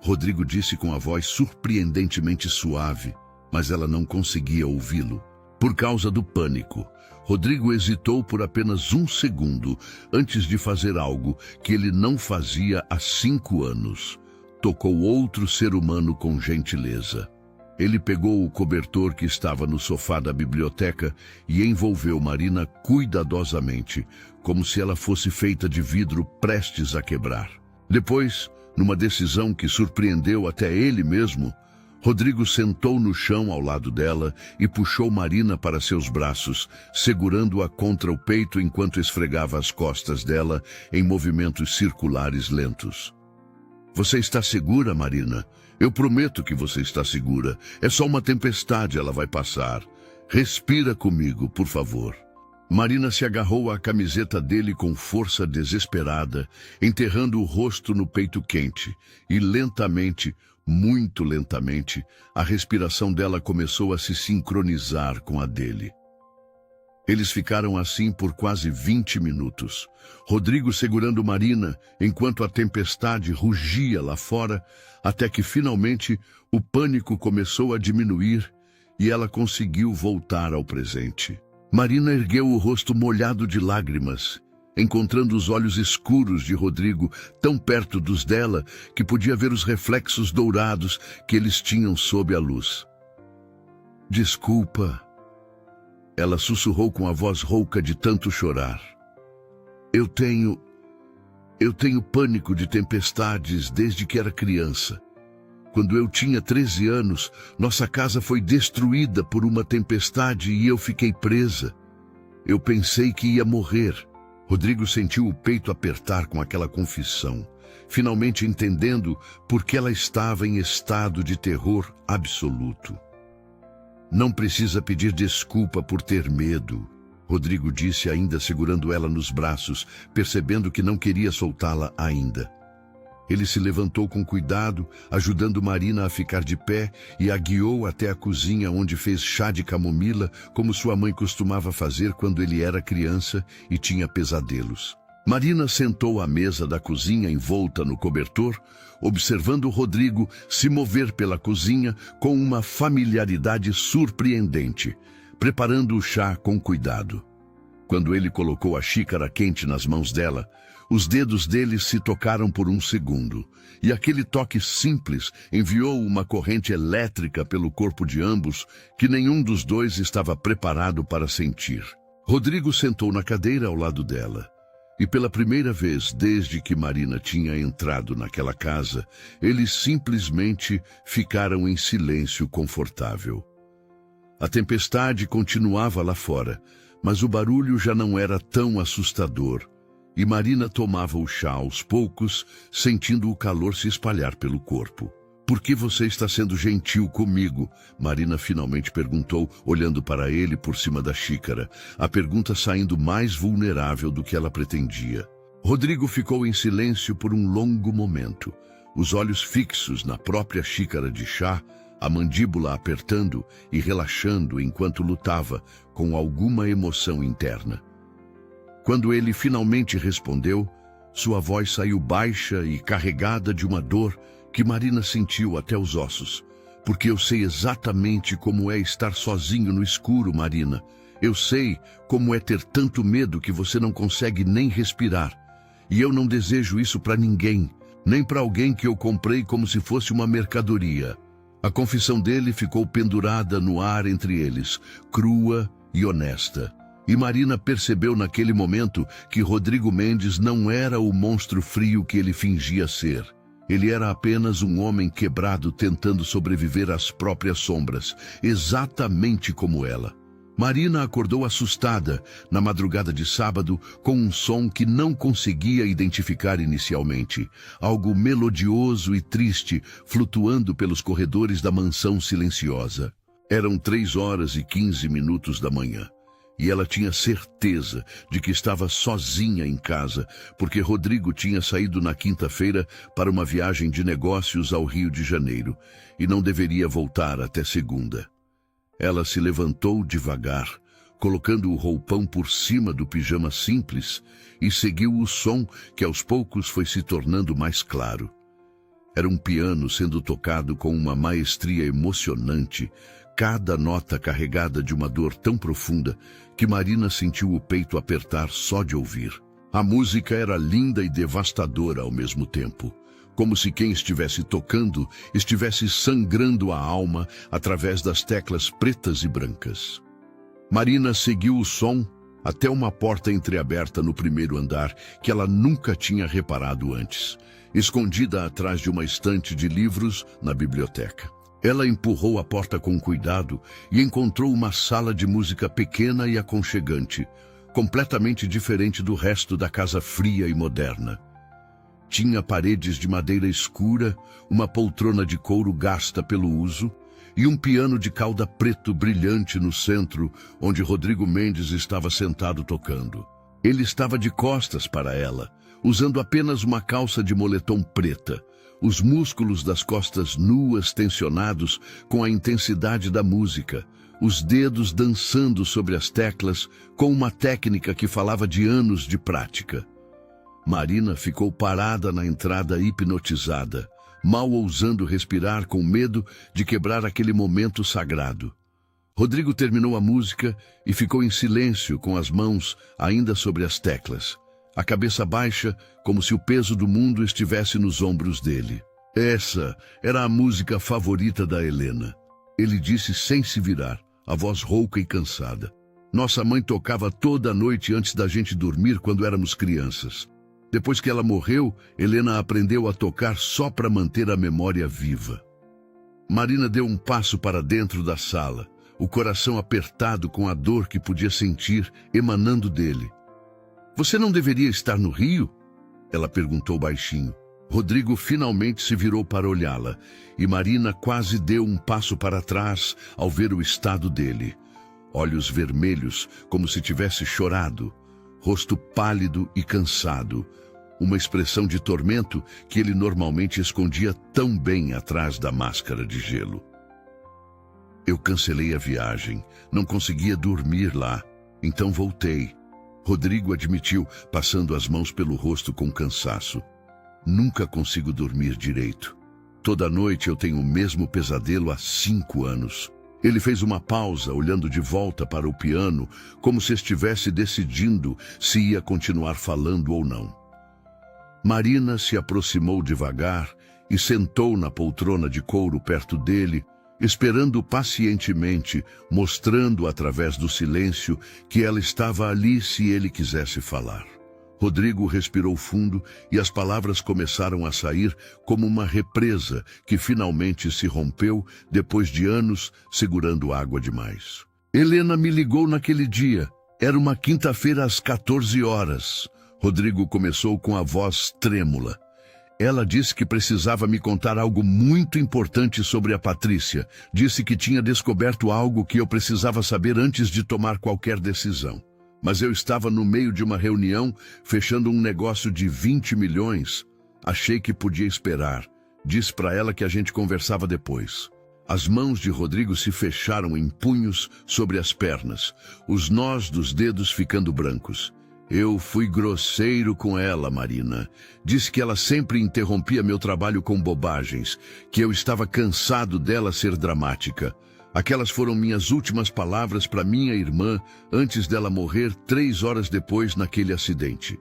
Rodrigo disse com a voz surpreendentemente suave, mas ela não conseguia ouvi-lo. Por causa do pânico, Rodrigo hesitou por apenas 1 segundo antes de fazer algo que ele não fazia há 5 anos. Tocou outro ser humano com gentileza. Ele pegou o cobertor que estava no sofá da biblioteca e envolveu Marina cuidadosamente, como se ela fosse feita de vidro prestes a quebrar. Depois, numa decisão que surpreendeu até ele mesmo, Rodrigo sentou no chão ao lado dela e puxou Marina para seus braços, segurando-a contra o peito enquanto esfregava as costas dela em movimentos circulares lentos. Você está segura, Marina? Eu prometo que você está segura. É só uma tempestade, ela vai passar. Respira comigo, por favor. Marina se agarrou à camiseta dele com força desesperada, enterrando o rosto no peito quente, e lentamente, muito lentamente, a respiração dela começou a se sincronizar com a dele. Eles ficaram assim por quase 20 minutos. Rodrigo segurando Marina, enquanto a tempestade rugia lá fora, até que finalmente o pânico começou a diminuir e ela conseguiu voltar ao presente. Marina ergueu o rosto molhado de lágrimas, encontrando os olhos escuros de Rodrigo tão perto dos dela que podia ver os reflexos dourados que eles tinham sob a luz. Desculpa, ela sussurrou com a voz rouca de tanto chorar. Eu tenho pânico de tempestades desde que era criança. Quando eu tinha 13 anos, nossa casa foi destruída por uma tempestade e eu fiquei presa. Eu pensei que ia morrer. Rodrigo sentiu o peito apertar com aquela confissão, finalmente entendendo por que ela estava em estado de terror absoluto. Não precisa pedir desculpa por ter medo, Rodrigo disse, ainda segurando ela nos braços, percebendo que não queria soltá-la ainda. Ele se levantou com cuidado, ajudando Marina a ficar de pé e a guiou até a cozinha, onde fez chá de camomila, como sua mãe costumava fazer quando ele era criança e tinha pesadelos. Marina sentou à mesa da cozinha envolta no cobertor, observando Rodrigo se mover pela cozinha com uma familiaridade surpreendente, preparando o chá com cuidado. Quando ele colocou a xícara quente nas mãos dela, os dedos dele se tocaram por um segundo, e aquele toque simples enviou uma corrente elétrica pelo corpo de ambos que nenhum dos dois estava preparado para sentir. Rodrigo sentou na cadeira ao lado dela, e pela primeira vez desde que Marina tinha entrado naquela casa, eles simplesmente ficaram em silêncio confortável. A tempestade continuava lá fora, mas o barulho já não era tão assustador, e Marina tomava o chá aos poucos, sentindo o calor se espalhar pelo corpo. Por que você está sendo gentil comigo? Marina finalmente perguntou, olhando para ele por cima da xícara, a pergunta saindo mais vulnerável do que ela pretendia. Rodrigo ficou em silêncio por um longo momento, os olhos fixos na própria xícara de chá, a mandíbula apertando e relaxando enquanto lutava com alguma emoção interna. Quando ele finalmente respondeu, sua voz saiu baixa e carregada de uma dor que Marina sentiu até os ossos. Porque eu sei exatamente como é estar sozinho no escuro, Marina. Eu sei como é ter tanto medo que você não consegue nem respirar. E eu não desejo isso para ninguém, nem para alguém que eu comprei como se fosse uma mercadoria. A confissão dele ficou pendurada no ar entre eles, crua e honesta. E Marina percebeu naquele momento que Rodrigo Mendes não era o monstro frio que ele fingia ser. Ele era apenas um homem quebrado tentando sobreviver às próprias sombras, exatamente como ela. Marina acordou assustada na madrugada de sábado com um som que não conseguia identificar inicialmente, algo melodioso e triste flutuando pelos corredores da mansão silenciosa. Eram 3h15 da manhã. E ela tinha certeza de que estava sozinha em casa, porque Rodrigo tinha saído na quinta-feira para uma viagem de negócios ao Rio de Janeiro, e não deveria voltar até segunda. Ela se levantou devagar, colocando o roupão por cima do pijama simples, e seguiu o som que aos poucos foi se tornando mais claro. Era um piano sendo tocado com uma maestria emocionante, cada nota carregada de uma dor tão profunda que Marina sentiu o peito apertar só de ouvir. A música era linda e devastadora ao mesmo tempo, como se quem estivesse tocando estivesse sangrando a alma através das teclas pretas e brancas. Marina seguiu o som até uma porta entreaberta no primeiro andar que ela nunca tinha reparado antes, escondida atrás de uma estante de livros na biblioteca. Ela empurrou a porta com cuidado e encontrou uma sala de música pequena e aconchegante, completamente diferente do resto da casa fria e moderna. Tinha paredes de madeira escura, uma poltrona de couro gasta pelo uso e um piano de cauda preto brilhante no centro, onde Rodrigo Mendes estava sentado tocando. Ele estava de costas para ela, usando apenas uma calça de moletom preta, os músculos das costas nuas tensionados com a intensidade da música, os dedos dançando sobre as teclas com uma técnica que falava de anos de prática. Marina ficou parada na entrada hipnotizada, mal ousando respirar com medo de quebrar aquele momento sagrado. Rodrigo terminou a música e ficou em silêncio com as mãos ainda sobre as teclas, a cabeça baixa como se o peso do mundo estivesse nos ombros dele. Essa era a música favorita da Helena. Ele disse sem se virar, a voz rouca e cansada. Nossa mãe tocava toda noite antes da gente dormir quando éramos crianças. Depois que ela morreu, Helena aprendeu a tocar só para manter a memória viva. Marina deu um passo para dentro da sala, o coração apertado com a dor que podia sentir emanando dele. Você não deveria estar no Rio? Ela perguntou baixinho. Rodrigo finalmente se virou para olhá-la, e Marina quase deu um passo para trás ao ver o estado dele. Olhos vermelhos, como se tivesse chorado, rosto pálido e cansado, uma expressão de tormento que ele normalmente escondia tão bem atrás da máscara de gelo. Eu cancelei a viagem, não conseguia dormir lá, então voltei. Rodrigo admitiu, passando as mãos pelo rosto com cansaço. Nunca consigo dormir direito. Toda noite eu tenho o mesmo pesadelo há 5 anos. Ele fez uma pausa, olhando de volta para o piano, como se estivesse decidindo se ia continuar falando ou não. Marina se aproximou devagar e sentou na poltrona de couro perto dele, esperando pacientemente, mostrando através do silêncio que ela estava ali se ele quisesse falar. Rodrigo respirou fundo e as palavras começaram a sair como uma represa que finalmente se rompeu depois de anos segurando água demais. Helena me ligou naquele dia. Era uma quinta-feira às 14 horas. Rodrigo começou com a voz trêmula. Ela disse que precisava me contar algo muito importante sobre a Patrícia. Disse que tinha descoberto algo que eu precisava saber antes de tomar qualquer decisão. Mas eu estava no meio de uma reunião, fechando um negócio de 20 milhões. Achei que podia esperar. Disse para ela que a gente conversava depois. As mãos de Rodrigo se fecharam em punhos sobre as pernas, os nós dos dedos ficando brancos. Eu fui grosseiro com ela, Marina. Disse que ela sempre interrompia meu trabalho com bobagens, que eu estava cansado dela ser dramática. Aquelas foram minhas últimas palavras para minha irmã antes dela morrer 3 horas depois naquele acidente.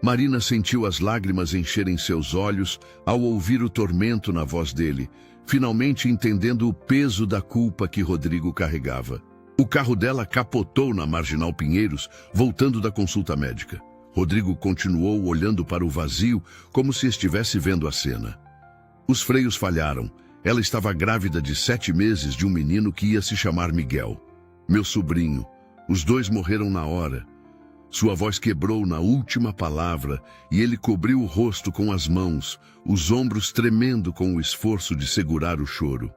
Marina sentiu as lágrimas encherem seus olhos ao ouvir o tormento na voz dele, finalmente entendendo o peso da culpa que Rodrigo carregava. O carro dela capotou na Marginal Pinheiros, voltando da consulta médica. Rodrigo continuou olhando para o vazio como se estivesse vendo a cena. Os freios falharam. Ela estava grávida de 7 meses de um menino que ia se chamar Miguel. Meu sobrinho. Os 2 morreram na hora. Sua voz quebrou na última palavra e ele cobriu o rosto com as mãos, os ombros tremendo com o esforço de segurar o choro.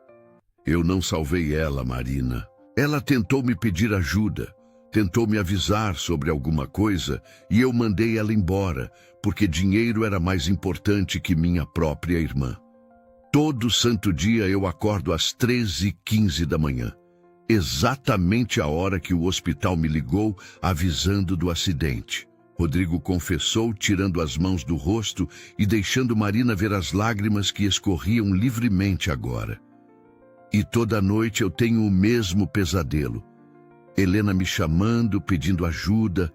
Eu não salvei ela, Marina. Ela tentou me pedir ajuda, tentou me avisar sobre alguma coisa e eu mandei ela embora, porque dinheiro era mais importante que minha própria irmã. Todo santo dia eu acordo às 3h15 da manhã, exatamente a hora que o hospital me ligou avisando do acidente. Rodrigo confessou, tirando as mãos do rosto e deixando Marina ver as lágrimas que escorriam livremente agora. E toda noite eu tenho o mesmo pesadelo. Helena me chamando, pedindo ajuda,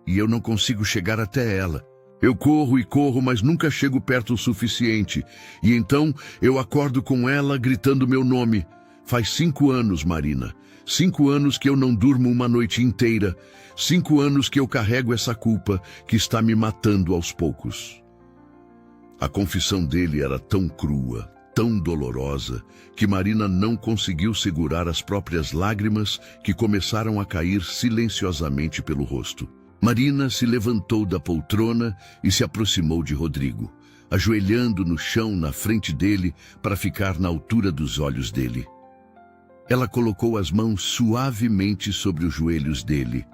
e eu não consigo chegar até ela. Eu corro e corro, mas nunca chego perto o suficiente. E então eu acordo com ela gritando meu nome. Faz 5 anos, Marina. 5 anos que eu não durmo uma noite inteira. 5 anos que eu carrego essa culpa que está me matando aos poucos. A confissão dele era tão crua, tão dolorosa, que Marina não conseguiu segurar as próprias lágrimas que começaram a cair silenciosamente pelo rosto. Marina se levantou da poltrona e se aproximou de Rodrigo, ajoelhando no chão na frente dele para ficar na altura dos olhos dele. Ela colocou as mãos suavemente sobre os joelhos dele,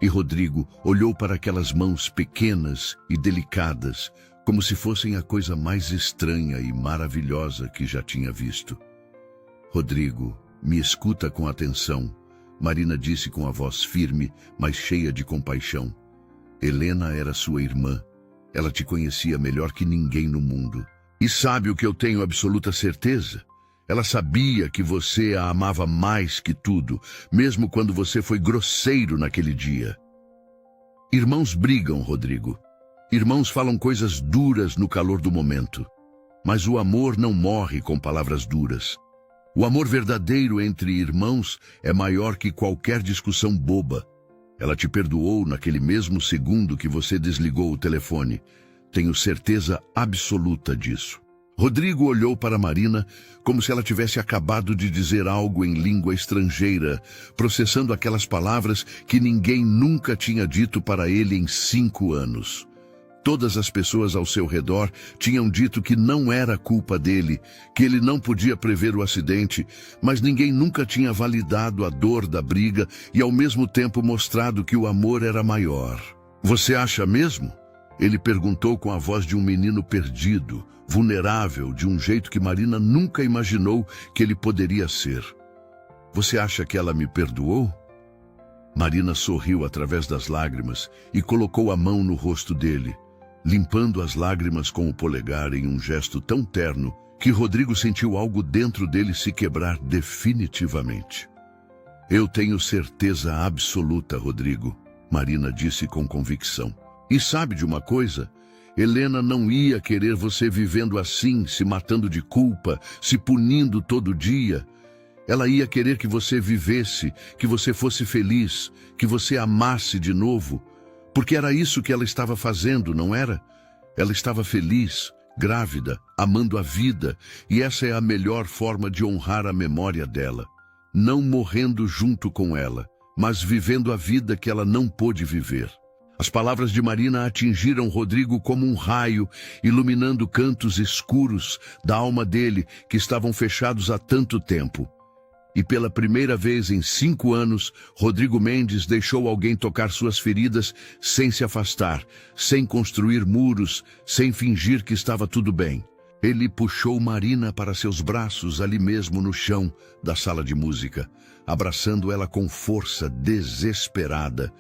e Rodrigo olhou para aquelas mãos pequenas e delicadas, como se fossem a coisa mais estranha e maravilhosa que já tinha visto. Rodrigo, me escuta com atenção, Marina disse com a voz firme, mas cheia de compaixão. Helena era sua irmã. Ela te conhecia melhor que ninguém no mundo. E sabe o que eu tenho absoluta certeza? Ela sabia que você a amava mais que tudo, mesmo quando você foi grosseiro naquele dia. Irmãos brigam, Rodrigo. Irmãos falam coisas duras no calor do momento. Mas o amor não morre com palavras duras. O amor verdadeiro entre irmãos é maior que qualquer discussão boba. Ela te perdoou naquele mesmo segundo que você desligou o telefone. Tenho certeza absoluta disso. Rodrigo olhou para Marina como se ela tivesse acabado de dizer algo em língua estrangeira, processando aquelas palavras que ninguém nunca tinha dito para ele em 5 anos. Todas as pessoas ao seu redor tinham dito que não era culpa dele, que ele não podia prever o acidente, mas ninguém nunca tinha validado a dor da briga e ao mesmo tempo mostrado que o amor era maior. Você acha mesmo? Ele perguntou com a voz de um menino perdido, vulnerável, de um jeito que Marina nunca imaginou que ele poderia ser. Você acha que ela me perdoou? Marina sorriu através das lágrimas e colocou a mão no rosto dele, limpando as lágrimas com o polegar em um gesto tão terno que Rodrigo sentiu algo dentro dele se quebrar definitivamente. Eu tenho certeza absoluta, Rodrigo, Marina disse com convicção. E sabe de uma coisa? Helena não ia querer você vivendo assim, se matando de culpa, se punindo todo dia. Ela ia querer que você vivesse, que você fosse feliz, que você amasse de novo. Porque era isso que ela estava fazendo, não era? Ela estava feliz, grávida, amando a vida, e essa é a melhor forma de honrar a memória dela. Não morrendo junto com ela, mas vivendo a vida que ela não pôde viver. As palavras de Marina atingiram Rodrigo como um raio, iluminando cantos escuros da alma dele que estavam fechados há tanto tempo. E pela primeira vez em 5 anos, Rodrigo Mendes deixou alguém tocar suas feridas sem se afastar, sem construir muros, sem fingir que estava tudo bem. Ele puxou Marina para seus braços ali mesmo no chão da sala de música, abraçando ela com força desesperada,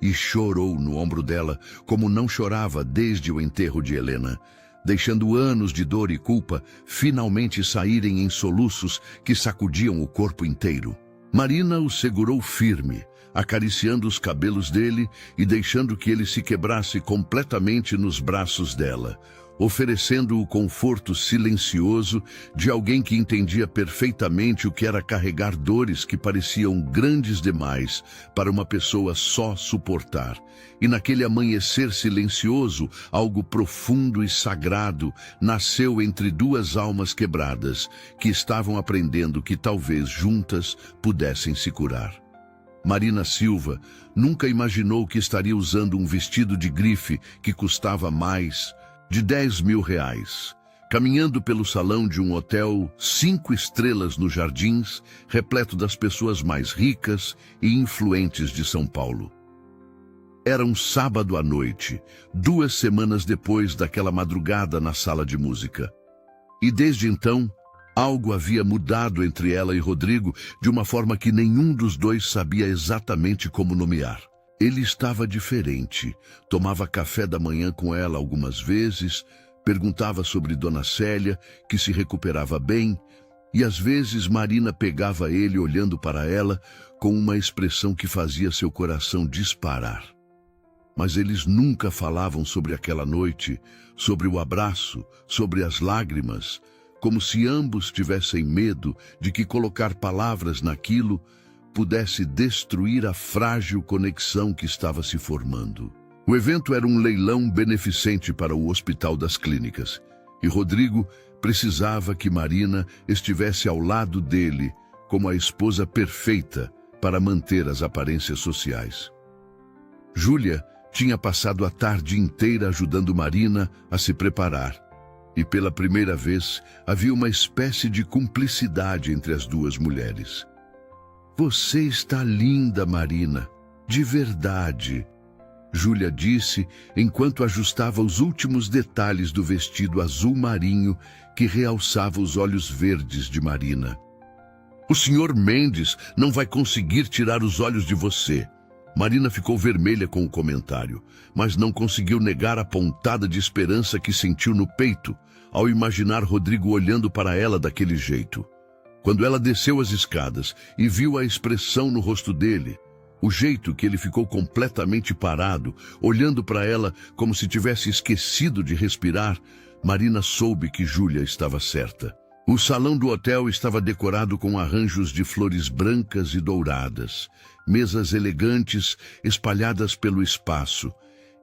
e chorou no ombro dela como não chorava desde o enterro de Helena, deixando anos de dor e culpa finalmente saírem em soluços que sacudiam o corpo inteiro. Marina o segurou firme, acariciando os cabelos dele e deixando que ele se quebrasse completamente nos braços dela, oferecendo o conforto silencioso de alguém que entendia perfeitamente o que era carregar dores que pareciam grandes demais para uma pessoa só suportar. E naquele amanhecer silencioso, algo profundo e sagrado nasceu entre 2 almas quebradas que estavam aprendendo que talvez juntas pudessem se curar. Marina Silva nunca imaginou que estaria usando um vestido de grife que custava mais de 10 mil reais, caminhando pelo salão de um hotel 5 estrelas nos Jardins, repleto das pessoas mais ricas e influentes de São Paulo. Era um sábado à noite, 2 semanas depois daquela madrugada na sala de música. E desde então, algo havia mudado entre ela e Rodrigo de uma forma que nenhum dos dois sabia exatamente como nomear. Ele estava diferente, tomava café da manhã com ela algumas vezes, perguntava sobre Dona Célia, que se recuperava bem, e às vezes Marina pegava ele olhando para ela com uma expressão que fazia seu coração disparar. mas eles nunca falavam sobre aquela noite, sobre o abraço, sobre as lágrimas, como se ambos tivessem medo de que colocar palavras naquilo pudesse destruir a frágil conexão que estava se formando. O evento era um leilão beneficente para o Hospital das Clínicas, e Rodrigo precisava que Marina estivesse ao lado dele como a esposa perfeita para manter as aparências sociais. Júlia tinha passado a tarde inteira ajudando Marina a se preparar, e pela primeira vez havia uma espécie de cumplicidade entre as duas mulheres. "Você está linda, Marina, de verdade", Júlia disse enquanto ajustava os últimos detalhes do vestido azul marinho que realçava os olhos verdes de Marina. "O Sr. Mendes não vai conseguir tirar os olhos de você." Marina ficou vermelha com o comentário, mas não conseguiu negar a pontada de esperança que sentiu no peito ao imaginar Rodrigo olhando para ela daquele jeito. Quando ela desceu as escadas e viu a expressão no rosto dele, o jeito que ele ficou completamente parado, olhando para ela como se tivesse esquecido de respirar, Marina soube que Júlia estava certa. O salão do hotel estava decorado com arranjos de flores brancas e douradas, mesas elegantes espalhadas pelo espaço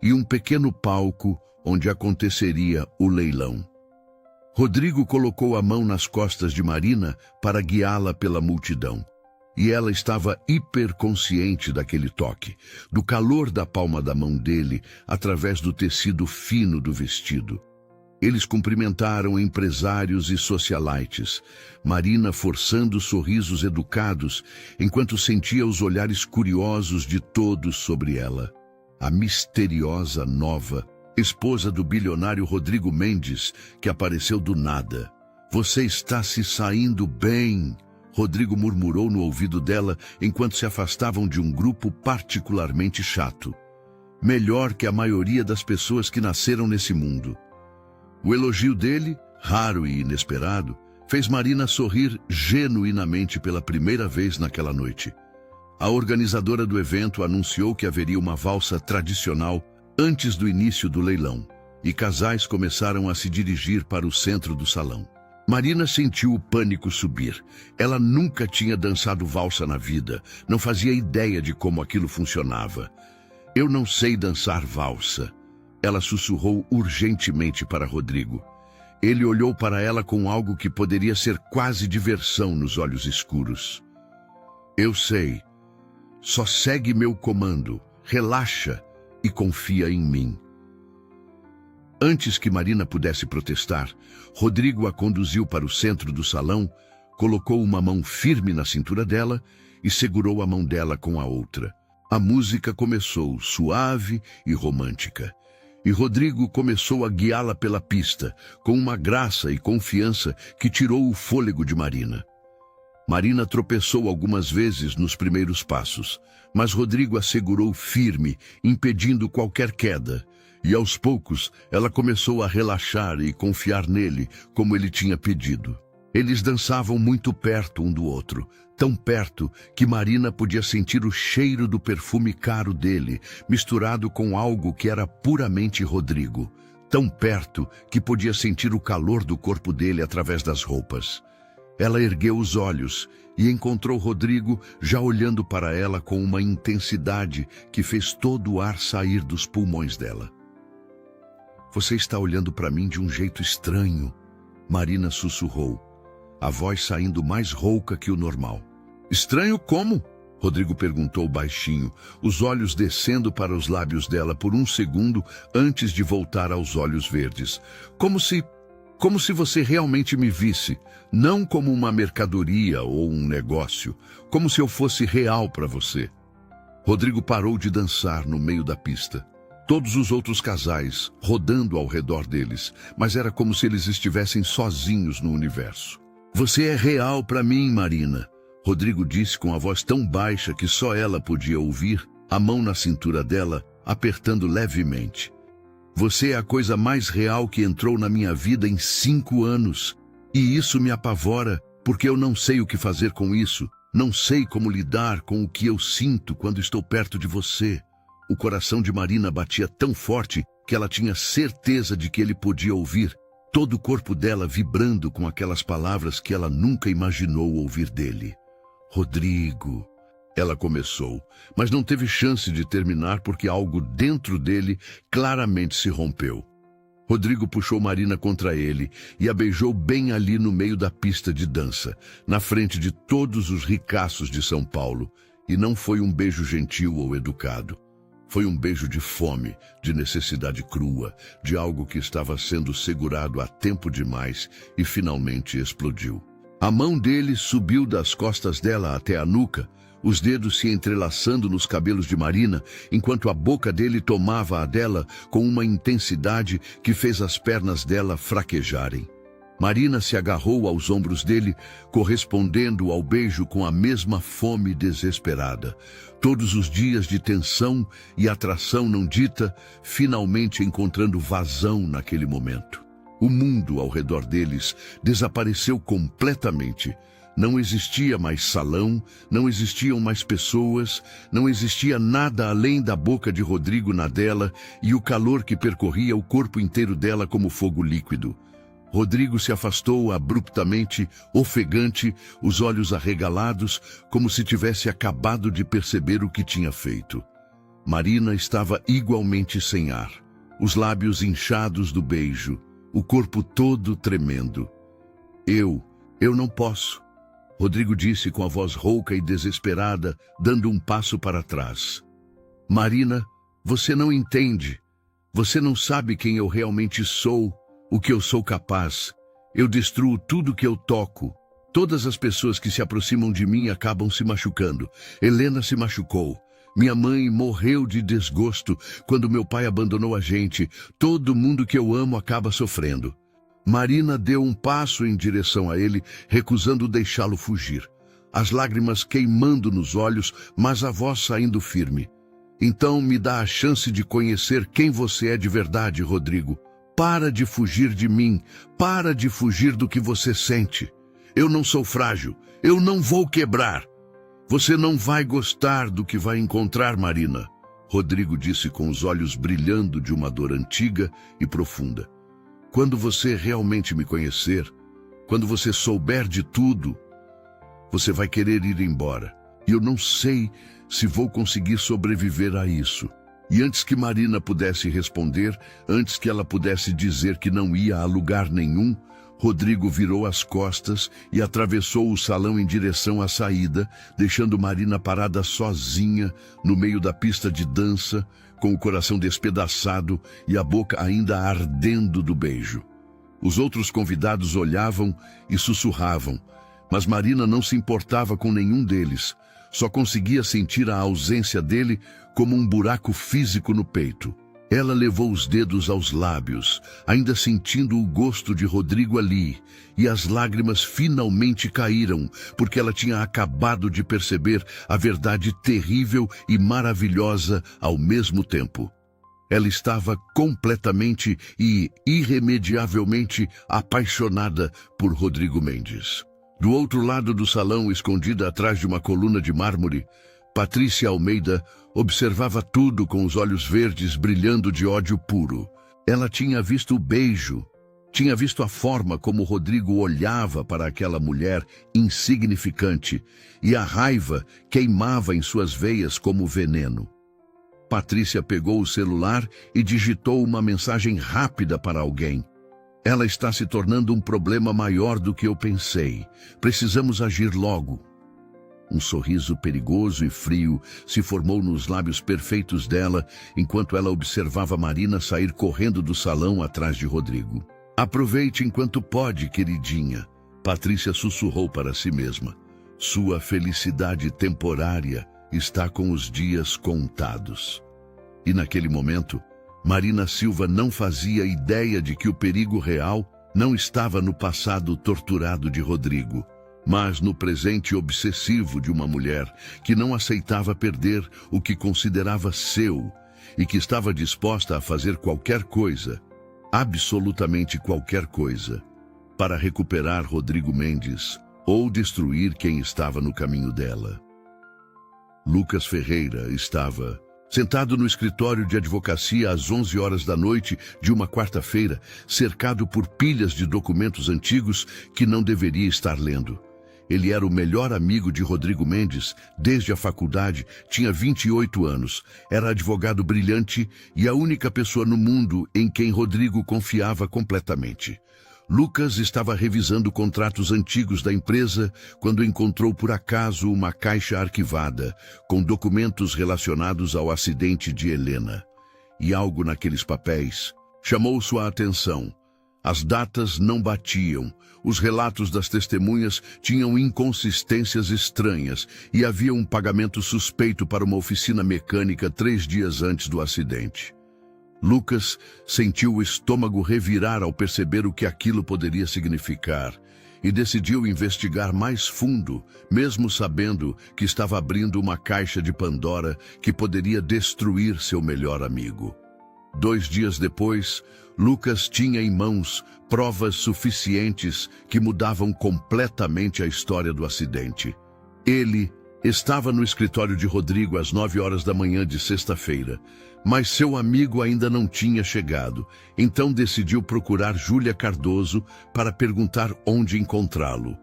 e um pequeno palco onde aconteceria o leilão. Rodrigo colocou a mão nas costas de Marina para guiá-la pela multidão. E ela estava hiperconsciente daquele toque, do calor da palma da mão dele através do tecido fino do vestido. Eles cumprimentaram empresários e socialites, Marina forçando sorrisos educados, enquanto sentia os olhares curiosos de todos sobre ela. A misteriosa nova esposa do bilionário Rodrigo Mendes, que apareceu do nada. "Você está se saindo bem", Rodrigo murmurou no ouvido dela enquanto se afastavam de um grupo particularmente chato. "Melhor que a maioria das pessoas que nasceram nesse mundo." O elogio dele, raro e inesperado, fez Marina sorrir genuinamente pela primeira vez naquela noite. A organizadora do evento anunciou que haveria uma valsa tradicional antes do início do leilão, e casais começaram a se dirigir para o centro do salão. Marina sentiu o pânico subir. Ela nunca tinha dançado valsa na vida, não fazia ideia de como aquilo funcionava. "Eu não sei dançar valsa", ela sussurrou urgentemente para Rodrigo. Ele olhou para ela com algo que poderia ser quase diversão nos olhos escuros. "Eu sei. Só segue meu comando, relaxa e confia em mim." Antes que Marina pudesse protestar, Rodrigo a conduziu para o centro do salão, colocou uma mão firme na cintura dela e segurou a mão dela com a outra. A música começou, suave e romântica, e Rodrigo começou a guiá-la pela pista, com uma graça e confiança que tirou o fôlego de Marina. Marina tropeçou algumas vezes nos primeiros passos, mas Rodrigo a segurou firme, impedindo qualquer queda. E aos poucos, ela começou a relaxar e confiar nele, como ele tinha pedido. Eles dançavam muito perto um do outro, tão perto que Marina podia sentir o cheiro do perfume caro dele, misturado com algo que era puramente Rodrigo. Tão perto que podia sentir o calor do corpo dele através das roupas. Ela ergueu os olhos e encontrou Rodrigo já olhando para ela com uma intensidade que fez todo o ar sair dos pulmões dela. "Você está olhando para mim de um jeito estranho", Marina sussurrou, a voz saindo mais rouca que o normal. "Estranho como?", Rodrigo perguntou baixinho, os olhos descendo para os lábios dela por um segundo antes de voltar aos olhos verdes. Como se você realmente me visse, não como uma mercadoria ou um negócio, como se eu fosse real para você." Rodrigo parou de dançar no meio da pista. Todos os outros casais rodando ao redor deles, mas era como se eles estivessem sozinhos no universo. "Você é real para mim, Marina", Rodrigo disse com a voz tão baixa que só ela podia ouvir, a mão na cintura dela, apertando levemente. "Você é a coisa mais real que entrou na minha vida em 5 anos, e isso me apavora, porque eu não sei o que fazer com isso, não sei como lidar com o que eu sinto quando estou perto de você." O coração de Marina batia tão forte que ela tinha certeza de que ele podia ouvir, todo o corpo dela vibrando com aquelas palavras que ela nunca imaginou ouvir dele. Rodrigo. Ela começou, mas não teve chance de terminar porque algo dentro dele claramente se rompeu. Rodrigo puxou Marina contra ele e a beijou bem ali no meio da pista de dança, na frente de todos os ricaços de São Paulo. E não foi um beijo gentil ou educado. Foi um beijo de fome, de necessidade crua, de algo que estava sendo segurado há tempo demais e finalmente explodiu. A mão dele subiu das costas dela até a nuca, os dedos se entrelaçando nos cabelos de Marina, enquanto a boca dele tomava a dela com uma intensidade que fez as pernas dela fraquejarem. Marina se agarrou aos ombros dele, correspondendo ao beijo com a mesma fome desesperada. Todos os dias de tensão e atração não dita, finalmente encontrando vazão naquele momento. O mundo ao redor deles desapareceu completamente. Não existia mais salão, não existiam mais pessoas, não existia nada além da boca de Rodrigo na dela e o calor que percorria o corpo inteiro dela como fogo líquido. Rodrigo se afastou abruptamente, ofegante, os olhos arregalados, como se tivesse acabado de perceber o que tinha feito. Marina estava igualmente sem ar, os lábios inchados do beijo, o corpo todo tremendo. Eu não posso. Rodrigo disse com a voz rouca e desesperada, dando um passo para trás. Marina, você não entende. Você não sabe quem eu realmente sou, o que eu sou capaz. Eu destruo tudo que eu toco. Todas as pessoas que se aproximam de mim acabam se machucando. Helena se machucou. Minha mãe morreu de desgosto quando meu pai abandonou a gente. Todo mundo que eu amo acaba sofrendo. Marina deu um passo em direção a ele, recusando deixá-lo fugir. As lágrimas queimando nos olhos, mas a voz saindo firme. Então me dá a chance de conhecer quem você é de verdade, Rodrigo. Para de fugir de mim. Para de fugir do que você sente. Eu não sou frágil. Eu não vou quebrar. Você não vai gostar do que vai encontrar, Marina. Rodrigo disse com os olhos brilhando de uma dor antiga e profunda. Quando você realmente me conhecer, quando você souber de tudo, você vai querer ir embora. E eu não sei se vou conseguir sobreviver a isso. E antes que Marina pudesse responder, antes que ela pudesse dizer que não ia a lugar nenhum, Rodrigo virou as costas e atravessou o salão em direção à saída, deixando Marina parada sozinha no meio da pista de dança, com o coração despedaçado e a boca ainda ardendo do beijo. Os outros convidados olhavam e sussurravam, mas Marina não se importava com nenhum deles, só conseguia sentir a ausência dele como um buraco físico no peito. Ela levou os dedos aos lábios, ainda sentindo o gosto de Rodrigo ali, e as lágrimas finalmente caíram, porque ela tinha acabado de perceber a verdade terrível e maravilhosa ao mesmo tempo. Ela estava completamente e irremediavelmente apaixonada por Rodrigo Mendes. Do outro lado do salão, escondida atrás de uma coluna de mármore, Patrícia Almeida observava tudo com os olhos verdes brilhando de ódio puro. Ela tinha visto o beijo, tinha visto a forma como Rodrigo olhava para aquela mulher insignificante, e a raiva queimava em suas veias como veneno. Patrícia pegou o celular e digitou uma mensagem rápida para alguém. Ela está se tornando um problema maior do que eu pensei. Precisamos agir logo. Um sorriso perigoso e frio se formou nos lábios perfeitos dela, enquanto ela observava Marina sair correndo do salão atrás de Rodrigo. Aproveite enquanto pode, queridinha, Patrícia sussurrou para si mesma. Sua felicidade temporária está com os dias contados. E naquele momento, Marina Silva não fazia ideia de que o perigo real não estava no passado torturado de Rodrigo, mas no presente obsessivo de uma mulher que não aceitava perder o que considerava seu e que estava disposta a fazer qualquer coisa, absolutamente qualquer coisa, para recuperar Rodrigo Mendes ou destruir quem estava no caminho dela. Lucas Ferreira estava Sentado no escritório de advocacia às 11 horas da noite de uma quarta-feira, cercado por pilhas de documentos antigos que não deveria estar lendo. Ele era o melhor amigo de Rodrigo Mendes desde a faculdade, tinha 28 anos, era advogado brilhante e a única pessoa no mundo em quem Rodrigo confiava completamente. Lucas estava revisando contratos antigos da empresa quando encontrou por acaso uma caixa arquivada com documentos relacionados ao acidente de Helena. E algo naqueles papéis chamou sua atenção. As datas não batiam, os relatos das testemunhas tinham inconsistências estranhas e havia um pagamento suspeito para uma oficina mecânica 3 dias antes do acidente. Lucas sentiu o estômago revirar ao perceber o que aquilo poderia significar e decidiu investigar mais fundo, mesmo sabendo que estava abrindo uma caixa de Pandora que poderia destruir seu melhor amigo. 2 dias depois, Lucas tinha em mãos provas suficientes que mudavam completamente a história do acidente. Ele estava no escritório de Rodrigo às 9 horas da manhã de sexta-feira, mas seu amigo ainda não tinha chegado, então decidiu procurar Júlia Cardoso para perguntar onde encontrá-lo.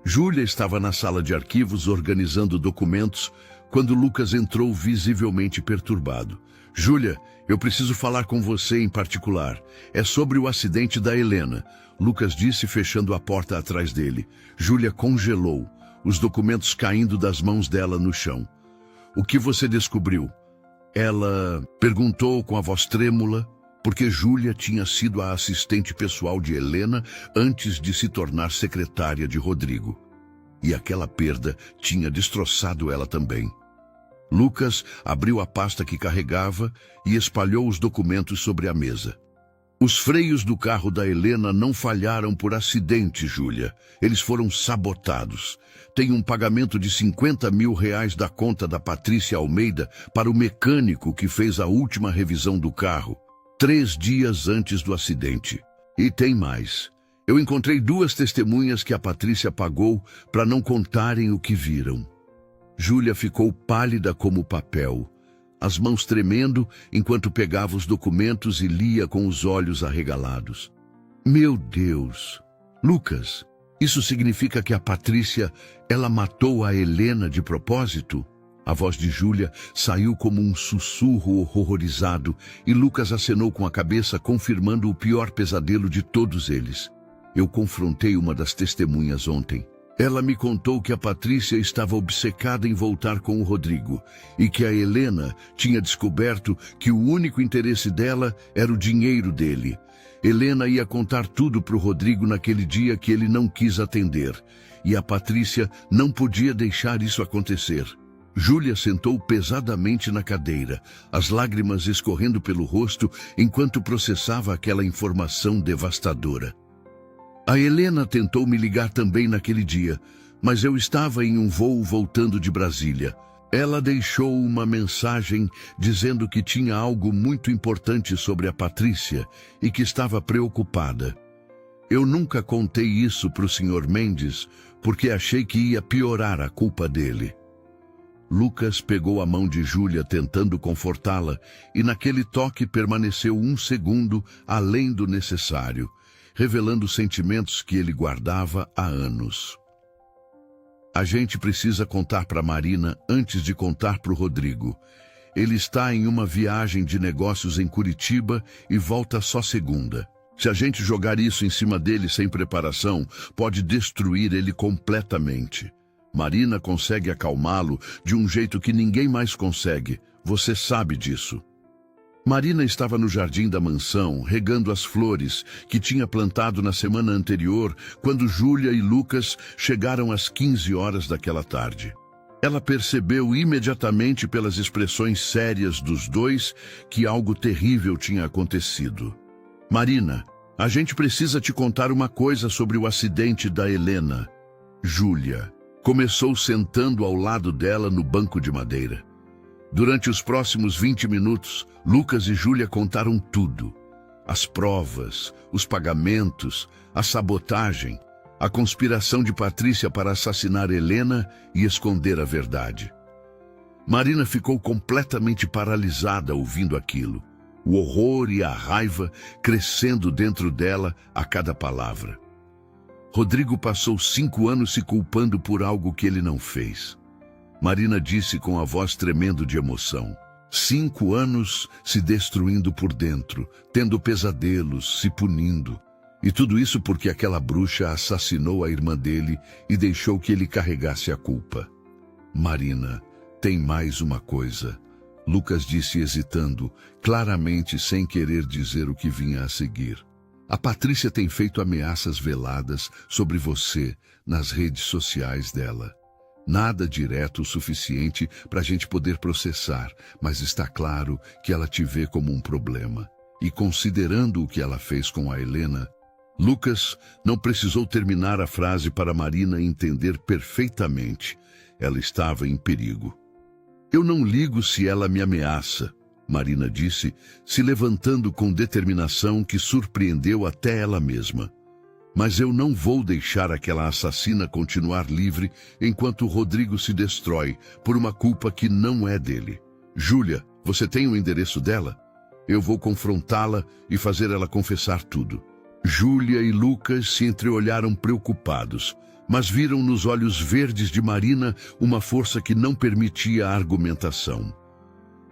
Júlia estava na sala de arquivos organizando documentos quando Lucas entrou visivelmente perturbado. Júlia, eu preciso falar com você em particular. É sobre o acidente da Helena, Lucas disse fechando a porta atrás dele. Júlia congelou, os documentos caindo das mãos dela no chão. O que você descobriu? Ela perguntou com a voz trêmula, porque Júlia tinha sido a assistente pessoal de Helena antes de se tornar secretária de Rodrigo. E aquela perda tinha destroçado ela também. Lucas abriu a pasta que carregava e espalhou os documentos sobre a mesa. Os freios do carro da Helena não falharam por acidente, Júlia. Eles foram sabotados. Tem um pagamento de R$50 mil da conta da Patrícia Almeida para o mecânico que fez a última revisão do carro, 3 dias antes do acidente. E tem mais. Eu encontrei 2 testemunhas que a Patrícia pagou para não contarem o que viram. Júlia ficou pálida como papel, as mãos tremendo enquanto pegava os documentos e lia com os olhos arregalados. Meu Deus! Lucas, isso significa que a Patrícia, ela matou a Helena de propósito? A voz de Júlia saiu como um sussurro horrorizado e Lucas acenou com a cabeça, confirmando o pior pesadelo de todos eles. Eu confrontei uma das testemunhas ontem. Ela me contou que a Patrícia estava obcecada em voltar com o Rodrigo e que a Helena tinha descoberto que o único interesse dela era o dinheiro dele. Helena ia contar tudo para o Rodrigo naquele dia que ele não quis atender, e a Patrícia não podia deixar isso acontecer. Júlia sentou pesadamente na cadeira, as lágrimas escorrendo pelo rosto enquanto processava aquela informação devastadora. A Helena tentou me ligar também naquele dia, mas eu estava em um voo voltando de Brasília. Ela deixou uma mensagem dizendo que tinha algo muito importante sobre a Patrícia e que estava preocupada. Eu nunca contei isso para o Sr. Mendes porque achei que ia piorar a culpa dele. Lucas pegou a mão de Júlia tentando confortá-la e naquele toque permaneceu 1 segundo além do necessário, revelando sentimentos que ele guardava há anos. A gente precisa contar para Marina antes de contar para o Rodrigo. Ele está em uma viagem de negócios em Curitiba e volta só segunda. Se a gente jogar isso em cima dele sem preparação, pode destruir ele completamente. Marina consegue acalmá-lo de um jeito que ninguém mais consegue. Você sabe disso. Marina estava no jardim da mansão, regando as flores que tinha plantado na semana anterior, quando Júlia e Lucas chegaram às 15 horas daquela tarde. Ela percebeu imediatamente pelas expressões sérias dos dois que algo terrível tinha acontecido. Marina, a gente precisa te contar uma coisa sobre o acidente da Helena. Júlia começou sentando ao lado dela no banco de madeira. Durante os próximos 20 minutos, Lucas e Júlia contaram tudo. As provas, os pagamentos, a sabotagem, a conspiração de Patrícia para assassinar Helena e esconder a verdade. Marina ficou completamente paralisada ouvindo aquilo. O horror e a raiva crescendo dentro dela a cada palavra. Rodrigo passou 5 anos se culpando por algo que ele não fez. Marina disse com a voz tremendo de emoção. 5 anos se destruindo por dentro, tendo pesadelos, se punindo. E tudo isso porque aquela bruxa assassinou a irmã dele e deixou que ele carregasse a culpa. Marina, tem mais uma coisa. Lucas disse hesitando, claramente sem querer dizer o que vinha a seguir. A Patrícia tem feito ameaças veladas sobre você nas redes sociais dela. Nada direto o suficiente para a gente poder processar, mas está claro que ela te vê como um problema. E considerando o que ela fez com a Helena, Lucas não precisou terminar a frase para Marina entender perfeitamente. Ela estava em perigo. Eu não ligo se ela me ameaça, Marina disse, se levantando com determinação que surpreendeu até ela mesma. Mas eu não vou deixar aquela assassina continuar livre enquanto Rodrigo se destrói por uma culpa que não é dele. Júlia, você tem o endereço dela? Eu vou confrontá-la e fazer ela confessar tudo. Júlia e Lucas se entreolharam preocupados, mas viram nos olhos verdes de Marina uma força que não permitia a argumentação.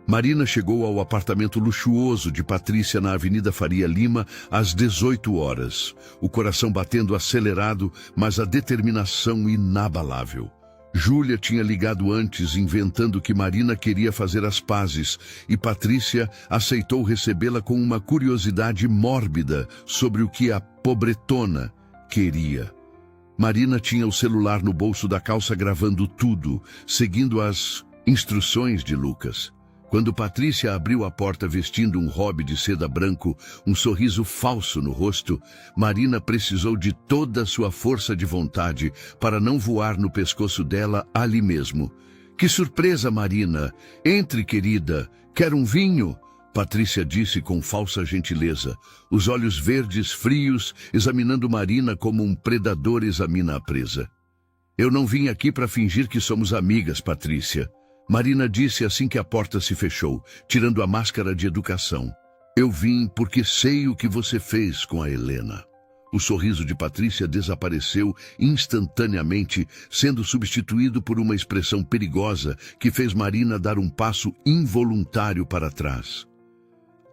Marina chegou ao apartamento luxuoso de Patrícia na Avenida Faria Lima às 18 horas, o coração batendo acelerado, mas a determinação inabalável. Júlia tinha ligado antes, inventando que Marina queria fazer as pazes, e Patrícia aceitou recebê-la com uma curiosidade mórbida sobre o que a pobretona queria. Marina tinha o celular no bolso da calça gravando tudo, seguindo as instruções de Lucas. Quando Patrícia abriu a porta vestindo um robe de seda branco, um sorriso falso no rosto, Marina precisou de toda a sua força de vontade para não voar no pescoço dela ali mesmo. Que surpresa, Marina! Entre, querida. Quer um vinho? Patrícia disse com falsa gentileza, os olhos verdes frios examinando Marina como um predador examina a presa. Eu não vim aqui para fingir que somos amigas, Patrícia. Marina disse assim que a porta se fechou, tirando a máscara de educação. Eu vim porque sei o que você fez com a Helena. O sorriso de Patrícia desapareceu instantaneamente, sendo substituído por uma expressão perigosa que fez Marina dar um passo involuntário para trás.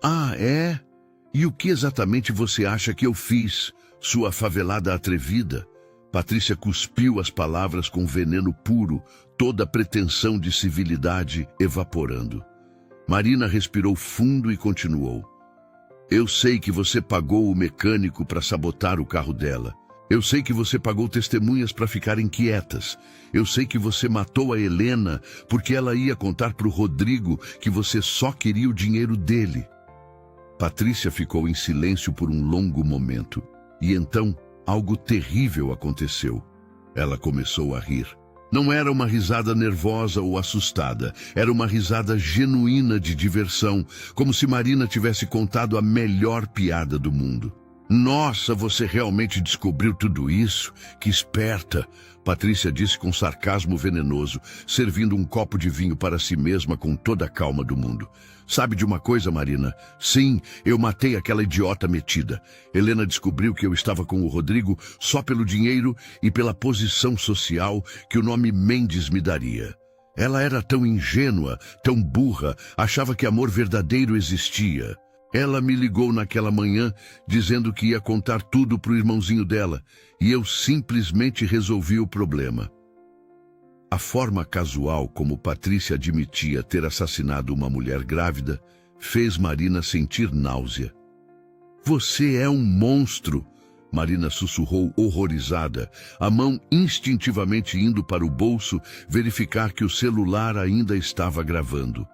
Ah, é? E o que exatamente você acha que eu fiz, sua favelada atrevida? Patrícia cuspiu as palavras com veneno puro, toda a pretensão de civilidade evaporando. Marina respirou fundo e continuou. Eu sei que você pagou o mecânico para sabotar o carro dela. Eu sei que você pagou testemunhas para ficarem quietas. Eu sei que você matou a Helena porque ela ia contar para o Rodrigo que você só queria o dinheiro dele. Patrícia ficou em silêncio por um longo momento. E então, algo terrível aconteceu. Ela começou a rir. Não era uma risada nervosa ou assustada. Era uma risada genuína de diversão, como se Marina tivesse contado a melhor piada do mundo. Nossa, você realmente descobriu tudo isso? Que esperta! Patrícia disse com sarcasmo venenoso, servindo um copo de vinho para si mesma com toda a calma do mundo. Sabe de uma coisa, Marina? Sim, eu matei aquela idiota metida. Helena descobriu que eu estava com o Rodrigo só pelo dinheiro e pela posição social que o nome Mendes me daria. Ela era tão ingênua, tão burra, achava que amor verdadeiro existia. Ela me ligou naquela manhã dizendo que ia contar tudo para o irmãozinho dela e eu simplesmente resolvi o problema. A forma casual como Patrícia admitia ter assassinado uma mulher grávida fez Marina sentir náusea. Você é um monstro! Marina sussurrou horrorizada, a mão instintivamente indo para o bolso verificar que o celular ainda estava gravando.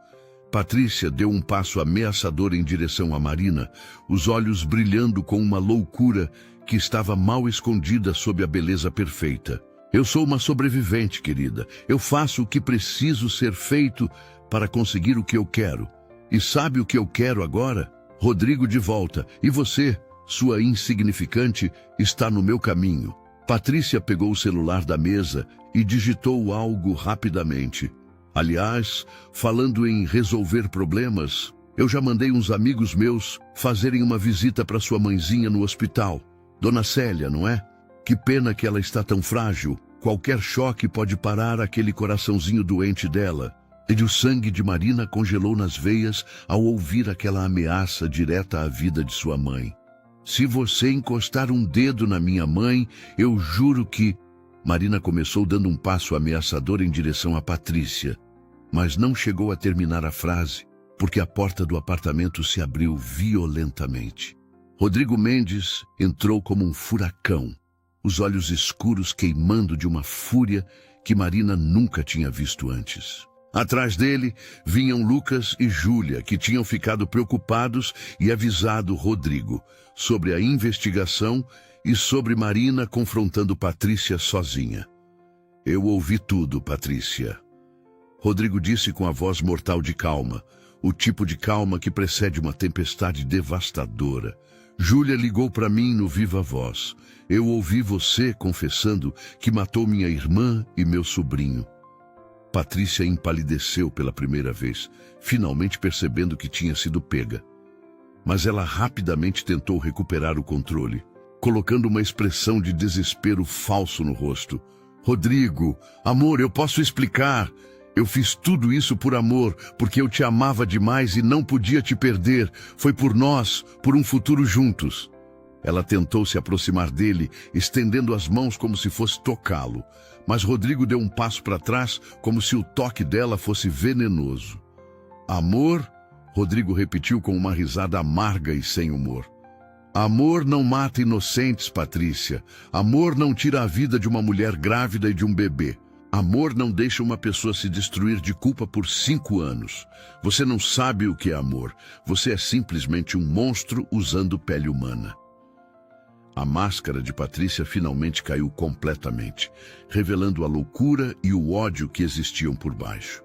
Patrícia deu um passo ameaçador em direção a Marina, os olhos brilhando com uma loucura que estava mal escondida sob a beleza perfeita. Eu sou uma sobrevivente, querida. Eu faço o que preciso ser feito para conseguir o que eu quero. E sabe o que eu quero agora? Rodrigo de volta. E você, sua insignificante, está no meu caminho. Patrícia pegou o celular da mesa e digitou algo rapidamente. Aliás, falando em resolver problemas, eu já mandei uns amigos meus fazerem uma visita para sua mãezinha no hospital. Dona Célia, não é? Que pena que ela está tão frágil. Qualquer choque pode parar aquele coraçãozinho doente dela. E o sangue de Marina congelou nas veias ao ouvir aquela ameaça direta à vida de sua mãe. Se você encostar um dedo na minha mãe, eu juro que... Marina começou dando um passo ameaçador em direção a Patrícia, mas não chegou a terminar a frase, porque a porta do apartamento se abriu violentamente. Rodrigo Mendes entrou como um furacão, os olhos escuros queimando de uma fúria que Marina nunca tinha visto antes. Atrás dele vinham Lucas e Júlia, que tinham ficado preocupados e avisado Rodrigo sobre a investigação e sobre Marina confrontando Patrícia sozinha. Eu ouvi tudo, Patrícia. Rodrigo disse com a voz mortal de calma, o tipo de calma que precede uma tempestade devastadora. Júlia ligou para mim no viva voz. Eu ouvi você confessando que matou minha irmã e meu sobrinho. Patrícia empalideceu pela primeira vez, finalmente percebendo que tinha sido pega. Mas ela rapidamente tentou recuperar o controle, colocando uma expressão de desespero falso no rosto. Rodrigo, amor, eu posso explicar. Eu fiz tudo isso por amor, porque eu te amava demais e não podia te perder. Foi por nós, por um futuro juntos. Ela tentou se aproximar dele, estendendo as mãos como se fosse tocá-lo. Mas Rodrigo deu um passo para trás, como se o toque dela fosse venenoso. Amor? Rodrigo repetiu com uma risada amarga e sem humor. Amor não mata inocentes, Patrícia. Amor não tira a vida de uma mulher grávida e de um bebê. Amor não deixa uma pessoa se destruir de culpa por 5 anos. Você não sabe o que é amor. Você é simplesmente um monstro usando pele humana. A máscara de Patrícia finalmente caiu completamente, revelando a loucura e o ódio que existiam por baixo.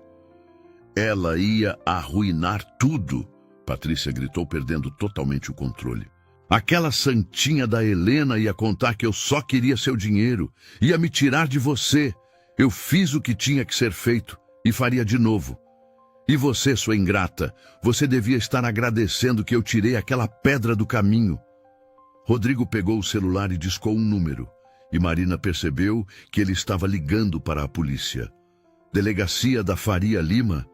Ela ia arruinar tudo, Patrícia gritou, perdendo totalmente o controle. Aquela santinha da Helena ia contar que eu só queria seu dinheiro, ia me tirar de você. Eu fiz o que tinha que ser feito e faria de novo. E você, sua ingrata, você devia estar agradecendo que eu tirei aquela pedra do caminho. Rodrigo pegou o celular e discou um número, e Marina percebeu que ele estava ligando para a polícia. Delegacia da Faria Lima?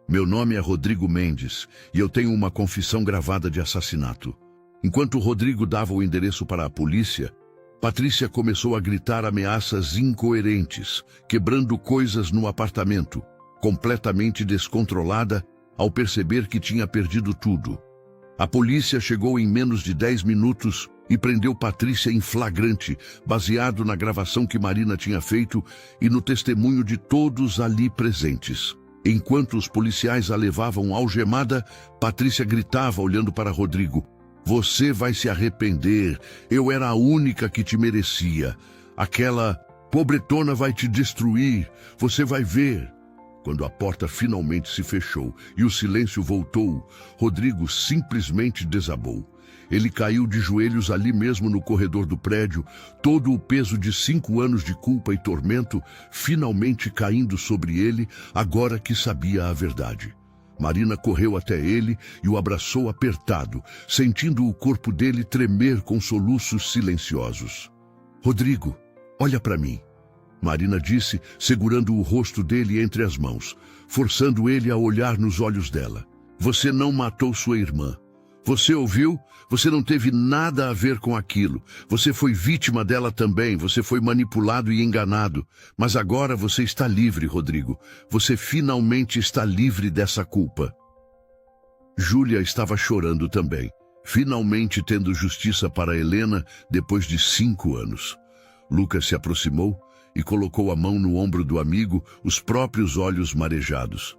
Meu nome é Rodrigo Mendes, e eu tenho uma confissão gravada de assassinato. Enquanto Rodrigo dava o endereço para a polícia, Patrícia começou a gritar ameaças incoerentes, quebrando coisas no apartamento, completamente descontrolada ao perceber que tinha perdido tudo. A polícia chegou em menos de 10 minutos e prendeu Patrícia em flagrante, baseado na gravação que Marina tinha feito e no testemunho de todos ali presentes. Enquanto os policiais a levavam algemada, Patrícia gritava olhando para Rodrigo. Você vai se arrepender, eu era a única que te merecia. Aquela pobretona vai te destruir, você vai ver. Quando a porta finalmente se fechou e o silêncio voltou, Rodrigo simplesmente desabou. Ele caiu de joelhos ali mesmo no corredor do prédio, todo o peso de 5 anos de culpa e tormento finalmente caindo sobre ele, agora que sabia a verdade. Marina correu até ele e o abraçou apertado, sentindo o corpo dele tremer com soluços silenciosos. Rodrigo, olha para mim. Marina disse, segurando o rosto dele entre as mãos, forçando ele a olhar nos olhos dela. Você não matou sua irmã. Você ouviu? Você não teve nada a ver com aquilo. Você foi vítima dela também. Você foi manipulado e enganado. Mas agora você está livre, Rodrigo. Você finalmente está livre dessa culpa. Júlia estava chorando também, finalmente tendo justiça para Helena depois de 5 anos. Lucas se aproximou e colocou a mão no ombro do amigo, os próprios olhos marejados.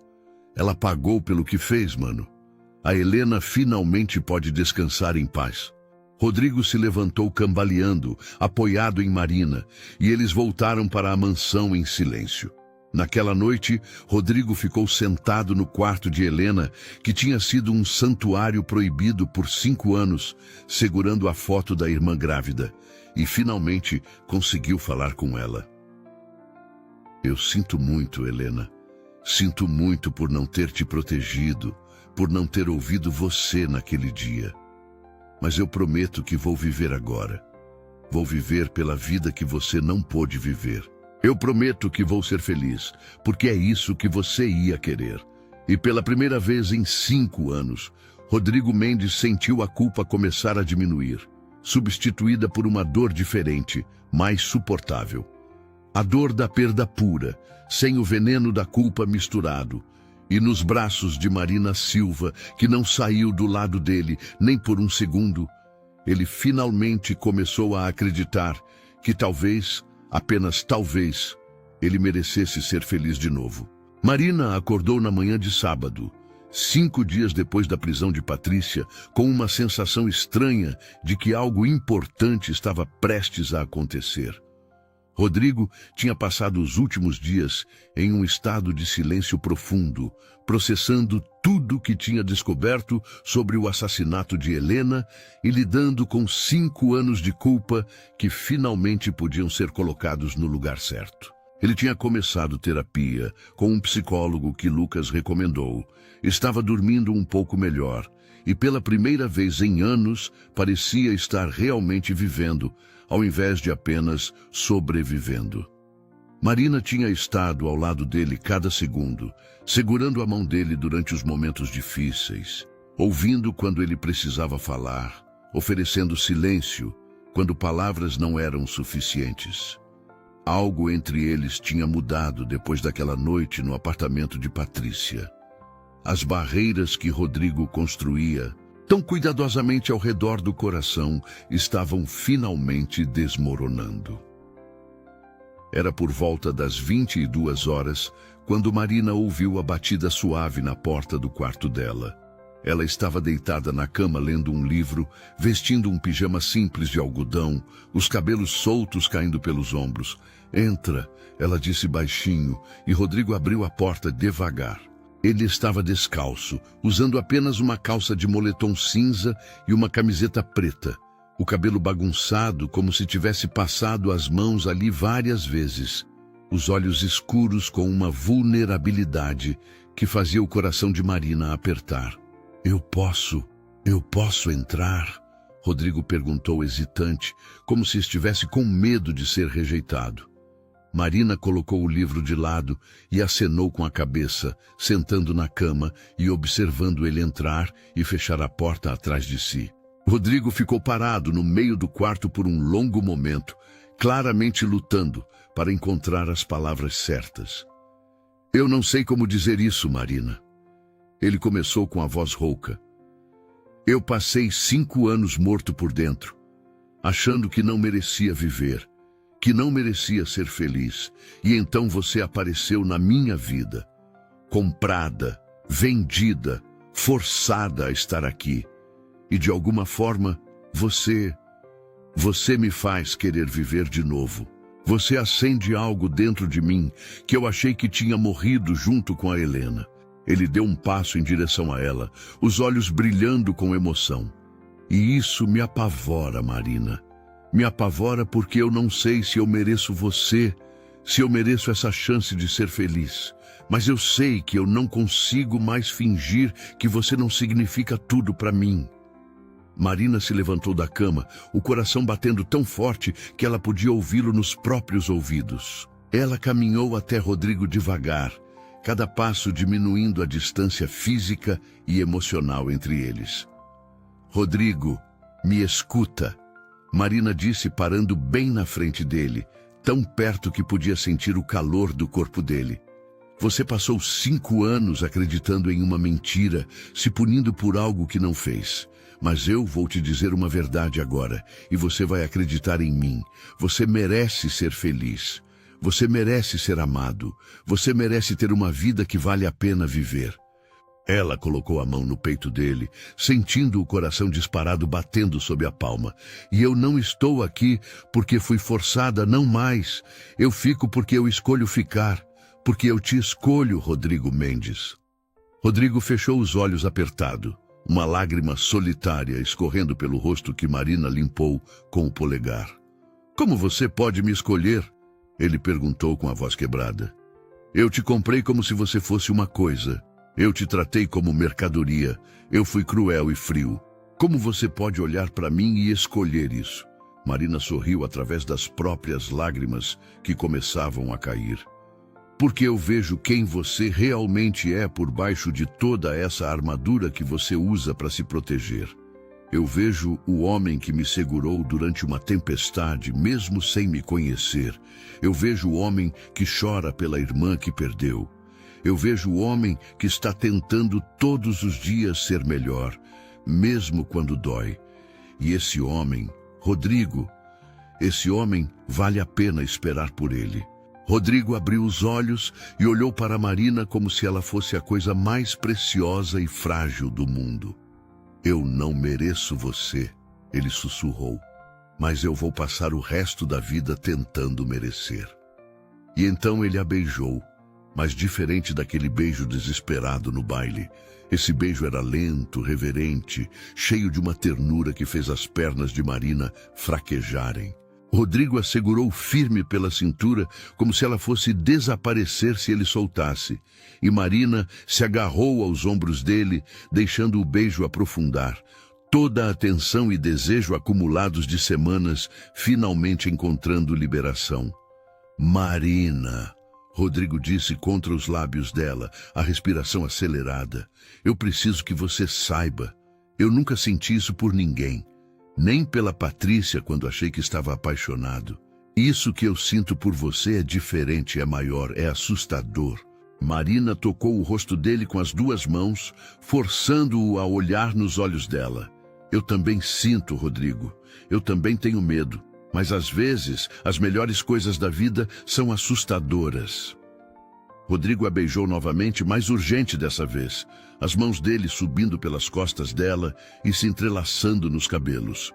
Ela pagou pelo que fez, mano. A Helena finalmente pode descansar em paz. Rodrigo se levantou cambaleando, apoiado em Marina, e eles voltaram para a mansão em silêncio. Naquela noite, Rodrigo ficou sentado no quarto de Helena, que tinha sido um santuário proibido por 5 anos, segurando a foto da irmã grávida, e finalmente conseguiu falar com ela. Eu sinto muito, Helena. Sinto muito por não ter te protegido, por não ter ouvido você naquele dia. Mas eu prometo que vou viver agora. Vou viver pela vida que você não pôde viver. Eu prometo que vou ser feliz, porque é isso que você ia querer. E pela primeira vez em 5 anos, Rodrigo Mendes sentiu a culpa começar a diminuir, substituída por uma dor diferente, mais suportável. A dor da perda pura, sem o veneno da culpa misturado. E nos braços de Marina Silva, que não saiu do lado dele nem por um segundo, ele finalmente começou a acreditar que talvez, apenas talvez, ele merecesse ser feliz de novo. Marina acordou na manhã de sábado, 5 dias depois da prisão de Patrícia, com uma sensação estranha de que algo importante estava prestes a acontecer. Rodrigo tinha passado os últimos dias em um estado de silêncio profundo, processando tudo o que tinha descoberto sobre o assassinato de Helena e lidando com 5 anos de culpa que finalmente podiam ser colocados no lugar certo. Ele tinha começado terapia com um psicólogo que Lucas recomendou, estava dormindo um pouco melhor e pela primeira vez em anos parecia estar realmente vivendo, ao invés de apenas sobrevivendo. Marina tinha estado ao lado dele cada segundo, segurando a mão dele durante os momentos difíceis, ouvindo quando ele precisava falar, oferecendo silêncio quando palavras não eram suficientes. Algo entre eles tinha mudado depois daquela noite no apartamento de Patrícia. As barreiras que Rodrigo construía, tão cuidadosamente ao redor do coração, estavam finalmente desmoronando. Era por volta das 22 horas, quando Marina ouviu a batida suave na porta do quarto dela. Ela estava deitada na cama lendo um livro, vestindo um pijama simples de algodão, os cabelos soltos caindo pelos ombros. "Entra", ela disse baixinho, e Rodrigo abriu a porta devagar. Ele estava descalço, usando apenas uma calça de moletom cinza e uma camiseta preta. O cabelo bagunçado, como se tivesse passado as mãos ali várias vezes. Os olhos escuros com uma vulnerabilidade que fazia o coração de Marina apertar. Eu posso entrar?" Rodrigo perguntou hesitante, como se estivesse com medo de ser rejeitado. Marina colocou o livro de lado e acenou com a cabeça, sentando na cama e observando ele entrar e fechar a porta atrás de si. Rodrigo ficou parado no meio do quarto por um longo momento, claramente lutando para encontrar as palavras certas. "Eu não sei como dizer isso, Marina." Ele começou com a voz rouca. "Eu passei 5 anos morto por dentro, achando que não merecia viver, que não merecia ser feliz, e então você apareceu na minha vida, comprada, vendida, forçada a estar aqui. E de alguma forma, você me faz querer viver de novo. Você acende algo dentro de mim que eu achei que tinha morrido junto com a Helena." Ele deu um passo em direção a ela, os olhos brilhando com emoção. "E isso me apavora, Marina. Me apavora porque eu não sei se eu mereço você, se eu mereço essa chance de ser feliz. Mas eu sei que eu não consigo mais fingir que você não significa tudo para mim." Marina se levantou da cama, o coração batendo tão forte que ela podia ouvi-lo nos próprios ouvidos. Ela caminhou até Rodrigo devagar, cada passo diminuindo a distância física e emocional entre eles. "Rodrigo, me escuta", Marina disse parando bem na frente dele, tão perto que podia sentir o calor do corpo dele. "Você passou 5 anos acreditando em uma mentira, se punindo por algo que não fez. Mas eu vou te dizer uma verdade agora, e você vai acreditar em mim. Você merece ser feliz. Você merece ser amado. Você merece ter uma vida que vale a pena viver." Ela colocou a mão no peito dele, sentindo o coração disparado batendo sob a palma. "E eu não estou aqui porque fui forçada, não mais. Eu fico porque eu escolho ficar, porque eu te escolho, Rodrigo Mendes." Rodrigo fechou os olhos apertado, uma lágrima solitária escorrendo pelo rosto que Marina limpou com o polegar. "Como você pode me escolher?" ele perguntou com a voz quebrada. Eu te comprei como se você fosse uma coisa. Eu te tratei como mercadoria. Eu fui cruel e frio. Como você pode olhar para mim e escolher isso? Marina sorriu através das próprias lágrimas que começavam a cair. Porque eu vejo quem você realmente é por baixo de toda essa armadura que você usa para se proteger. Eu vejo o homem que me segurou durante uma tempestade, mesmo sem me conhecer. Eu vejo o homem que chora pela irmã que perdeu. Eu vejo o homem que está tentando todos os dias ser melhor, mesmo quando dói. E esse homem, Rodrigo, esse homem vale a pena esperar por ele. Rodrigo abriu os olhos e olhou para Marina como se ela fosse a coisa mais preciosa e frágil do mundo. Eu não mereço você, ele sussurrou, mas eu vou passar o resto da vida tentando merecer. E então ele a beijou, mas diferente daquele beijo desesperado no baile. Esse beijo era lento, reverente, cheio de uma ternura que fez as pernas de Marina fraquejarem. Rodrigo a segurou firme pela cintura, como se ela fosse desaparecer se ele soltasse, e Marina se agarrou aos ombros dele, deixando o beijo aprofundar. Toda a tensão e desejo acumulados de semanas, finalmente encontrando liberação. Marina, Rodrigo disse contra os lábios dela, a respiração acelerada. Eu preciso que você saiba. Eu nunca senti isso por ninguém. Nem pela Patrícia quando achei que estava apaixonado. Isso que eu sinto por você é diferente, é maior, é assustador. Marina tocou o rosto dele com as duas mãos, forçando-o a olhar nos olhos dela. Eu também sinto, Rodrigo. Eu também tenho medo. Mas às vezes, as melhores coisas da vida são assustadoras. Rodrigo a beijou novamente, mais urgente dessa vez, as mãos dele subindo pelas costas dela e se entrelaçando nos cabelos.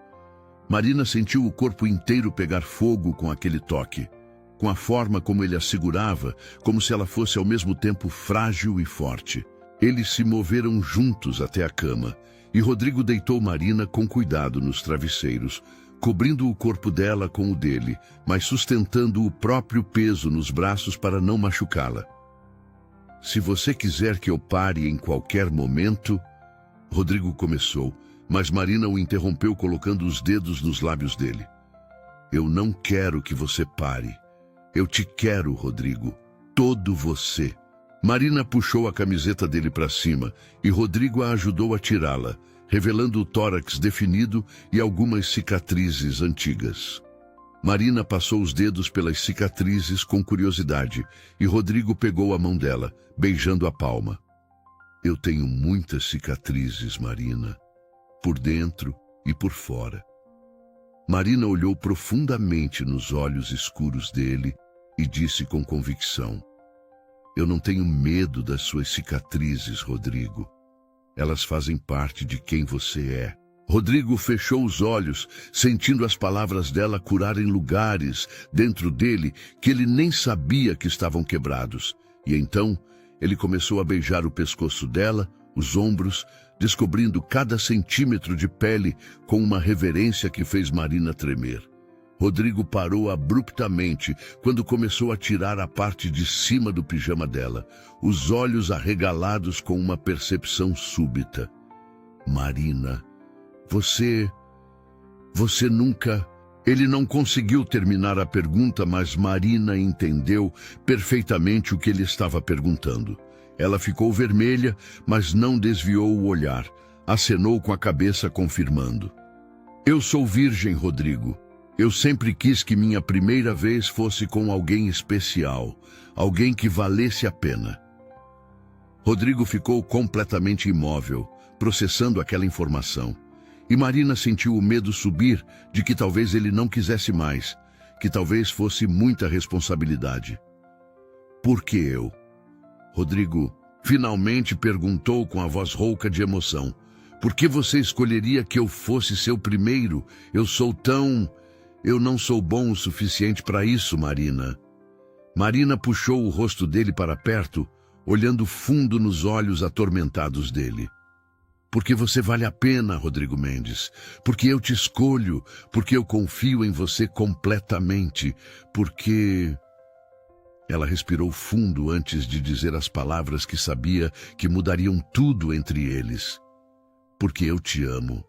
Marina sentiu o corpo inteiro pegar fogo com aquele toque, com a forma como ele a segurava, como se ela fosse ao mesmo tempo frágil e forte. Eles se moveram juntos até a cama, e Rodrigo deitou Marina com cuidado nos travesseiros, cobrindo o corpo dela com o dele, mas sustentando o próprio peso nos braços para não machucá-la. Se você quiser que eu pare em qualquer momento... Rodrigo começou, mas Marina o interrompeu colocando os dedos nos lábios dele. Eu não quero que você pare. Eu te quero, Rodrigo. Todo você. Marina puxou a camiseta dele para cima e Rodrigo a ajudou a tirá-la, revelando o tórax definido e algumas cicatrizes antigas. Marina passou os dedos pelas cicatrizes com curiosidade e Rodrigo pegou a mão dela, beijando a palma. Eu tenho muitas cicatrizes, Marina, por dentro e por fora. Marina olhou profundamente nos olhos escuros dele e disse com convicção: Eu não tenho medo das suas cicatrizes, Rodrigo. Elas fazem parte de quem você é. Rodrigo fechou os olhos, sentindo as palavras dela curarem lugares dentro dele que ele nem sabia que estavam quebrados. E então, ele começou a beijar o pescoço dela, os ombros, descobrindo cada centímetro de pele com uma reverência que fez Marina tremer. Rodrigo parou abruptamente quando começou a tirar a parte de cima do pijama dela, os olhos arregalados com uma percepção súbita. Marina, você nunca... Ele não conseguiu terminar a pergunta, mas Marina entendeu perfeitamente o que ele estava perguntando. Ela ficou vermelha, mas não desviou o olhar. Acenou com a cabeça, confirmando. Eu sou virgem, Rodrigo. Eu sempre quis que minha primeira vez fosse com alguém especial, alguém que valesse a pena. Rodrigo ficou completamente imóvel, processando aquela informação. E Marina sentiu o medo subir de que talvez ele não quisesse mais, que talvez fosse muita responsabilidade. Por que eu? Rodrigo finalmente perguntou com a voz rouca de emoção. Por que você escolheria que eu fosse seu primeiro? Eu não sou bom o suficiente para isso, Marina. Marina puxou o rosto dele para perto, olhando fundo nos olhos atormentados dele. Porque você vale a pena, Rodrigo Mendes. Porque eu te escolho. Porque eu confio em você completamente. Porque... Ela respirou fundo antes de dizer as palavras que sabia que mudariam tudo entre eles. Porque eu te amo.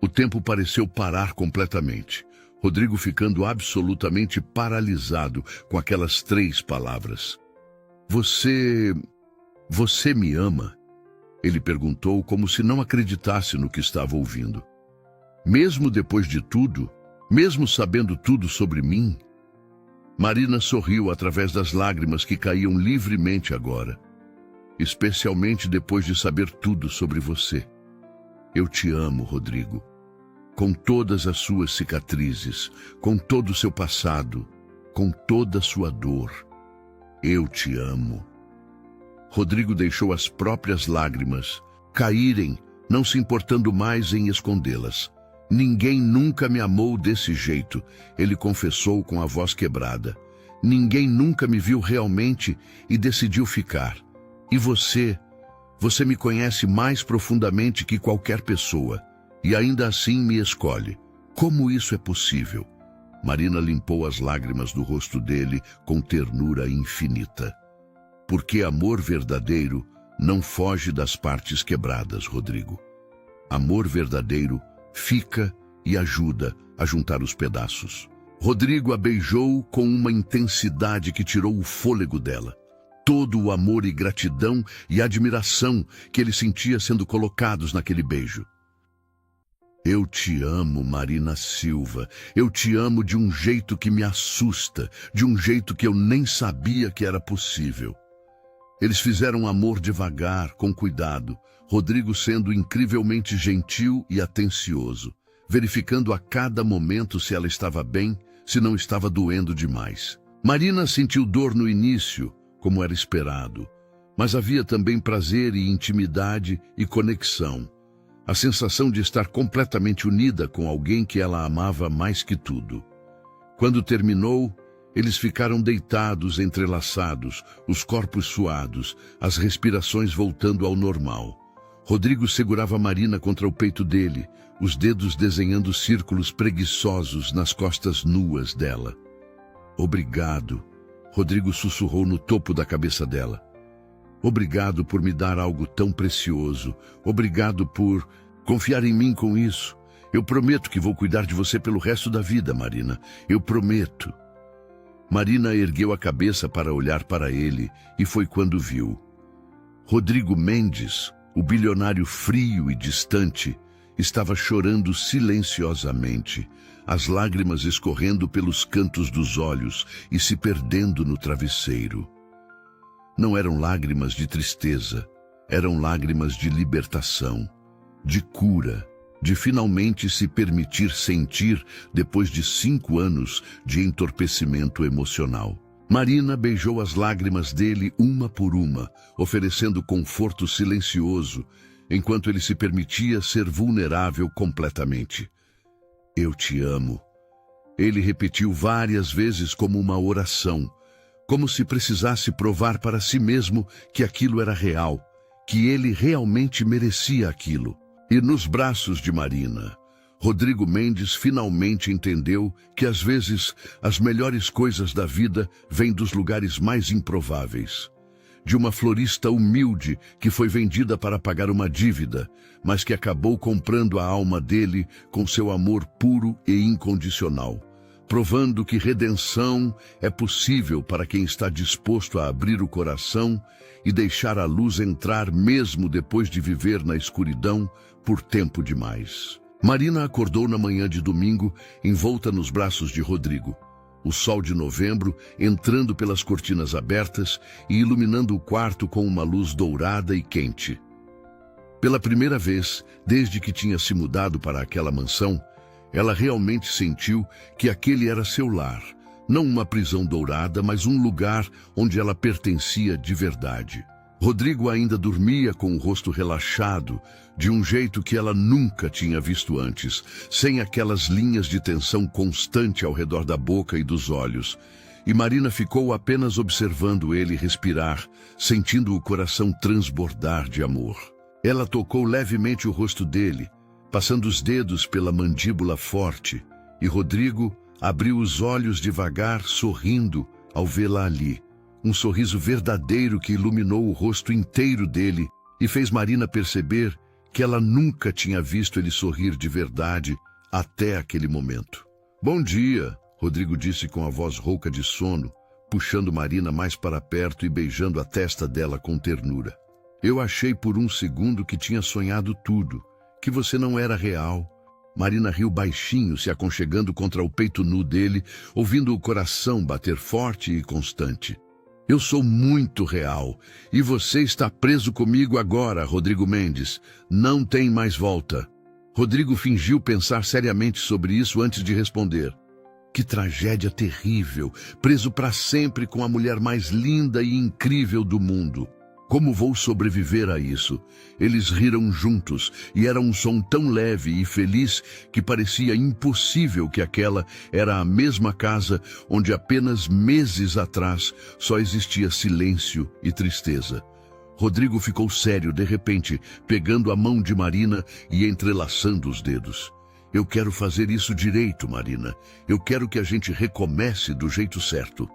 O tempo pareceu parar completamente. Rodrigo ficando absolutamente paralisado com aquelas 3 palavras. Você me ama? Ele perguntou como se não acreditasse no que estava ouvindo. Mesmo depois de tudo, mesmo sabendo tudo sobre mim? Marina sorriu através das lágrimas que caíam livremente agora. Especialmente depois de saber tudo sobre você. Eu te amo, Rodrigo. Com todas as suas cicatrizes, com todo o seu passado, com toda a sua dor. Eu te amo. Rodrigo deixou as próprias lágrimas caírem, não se importando mais em escondê-las. Ninguém nunca me amou desse jeito, ele confessou com a voz quebrada. Ninguém nunca me viu realmente e decidiu ficar. E você me conhece mais profundamente que qualquer pessoa, e ainda assim me escolhe. Como isso é possível? Marina limpou as lágrimas do rosto dele com ternura infinita. Porque amor verdadeiro não foge das partes quebradas, Rodrigo. Amor verdadeiro fica e ajuda a juntar os pedaços. Rodrigo a beijou com uma intensidade que tirou o fôlego dela. Todo o amor e gratidão e admiração que ele sentia sendo colocados naquele beijo. Eu te amo, Marina Silva. Eu te amo de um jeito que me assusta, de um jeito que eu nem sabia que era possível. Eles fizeram amor devagar, com cuidado, Rodrigo sendo incrivelmente gentil e atencioso, verificando a cada momento se ela estava bem, se não estava doendo demais. Marina sentiu dor no início, como era esperado, mas havia também prazer e intimidade e conexão. A sensação de estar completamente unida com alguém que ela amava mais que tudo. Quando terminou, eles ficaram deitados, entrelaçados, os corpos suados, as respirações voltando ao normal. Rodrigo segurava Marina contra o peito dele, os dedos desenhando círculos preguiçosos nas costas nuas dela. Obrigado, Rodrigo sussurrou no topo da cabeça dela. Obrigado por me dar algo tão precioso. Obrigado por confiar em mim com isso. Eu prometo que vou cuidar de você pelo resto da vida, Marina. Eu prometo. Marina ergueu a cabeça para olhar para ele e foi quando viu. Rodrigo Mendes, o bilionário frio e distante, estava chorando silenciosamente, as lágrimas escorrendo pelos cantos dos olhos e se perdendo no travesseiro. Não eram lágrimas de tristeza, eram lágrimas de libertação, de cura, de finalmente se permitir sentir depois de 5 anos de entorpecimento emocional. Marina beijou as lágrimas dele uma por uma, oferecendo conforto silencioso, enquanto ele se permitia ser vulnerável completamente. Eu te amo. Ele repetiu várias vezes como uma oração, como se precisasse provar para si mesmo que aquilo era real, que ele realmente merecia aquilo. E nos braços de Marina, Rodrigo Mendes finalmente entendeu que às vezes as melhores coisas da vida vêm dos lugares mais improváveis. De uma florista humilde que foi vendida para pagar uma dívida, mas que acabou comprando a alma dele com seu amor puro e incondicional, provando que redenção é possível para quem está disposto a abrir o coração e deixar a luz entrar mesmo depois de viver na escuridão por tempo demais. Marina acordou na manhã de domingo, envolta nos braços de Rodrigo. O sol de novembro entrando pelas cortinas abertas e iluminando o quarto com uma luz dourada e quente. Pela primeira vez, desde que tinha se mudado para aquela mansão, ela realmente sentiu que aquele era seu lar, não uma prisão dourada, mas um lugar onde ela pertencia de verdade. Rodrigo ainda dormia com o rosto relaxado, de um jeito que ela nunca tinha visto antes, sem aquelas linhas de tensão constante ao redor da boca e dos olhos. E Marina ficou apenas observando ele respirar, sentindo o coração transbordar de amor. Ela tocou levemente o rosto dele, passando os dedos pela mandíbula forte, e Rodrigo abriu os olhos devagar, sorrindo ao vê-la ali, um sorriso verdadeiro que iluminou o rosto inteiro dele e fez Marina perceber que ela nunca tinha visto ele sorrir de verdade até aquele momento. "Bom dia", Rodrigo disse com a voz rouca de sono, puxando Marina mais para perto e beijando a testa dela com ternura. "Eu achei por um segundo que tinha sonhado tudo, que você não era real." Marina riu baixinho, se aconchegando contra o peito nu dele, ouvindo o coração bater forte e constante. "Eu sou muito real, e você está preso comigo agora, Rodrigo Mendes. Não tem mais volta." Rodrigo fingiu pensar seriamente sobre isso antes de responder. Que tragédia terrível, preso para sempre com a mulher mais linda e incrível do mundo. Como vou sobreviver a isso? Eles riram juntos, e era um som tão leve e feliz que parecia impossível que aquela era a mesma casa onde apenas meses atrás só existia silêncio e tristeza. Rodrigo ficou sério de repente, pegando a mão de Marina e entrelaçando os dedos. "Eu quero fazer isso direito, Marina. Eu quero que a gente recomece do jeito certo."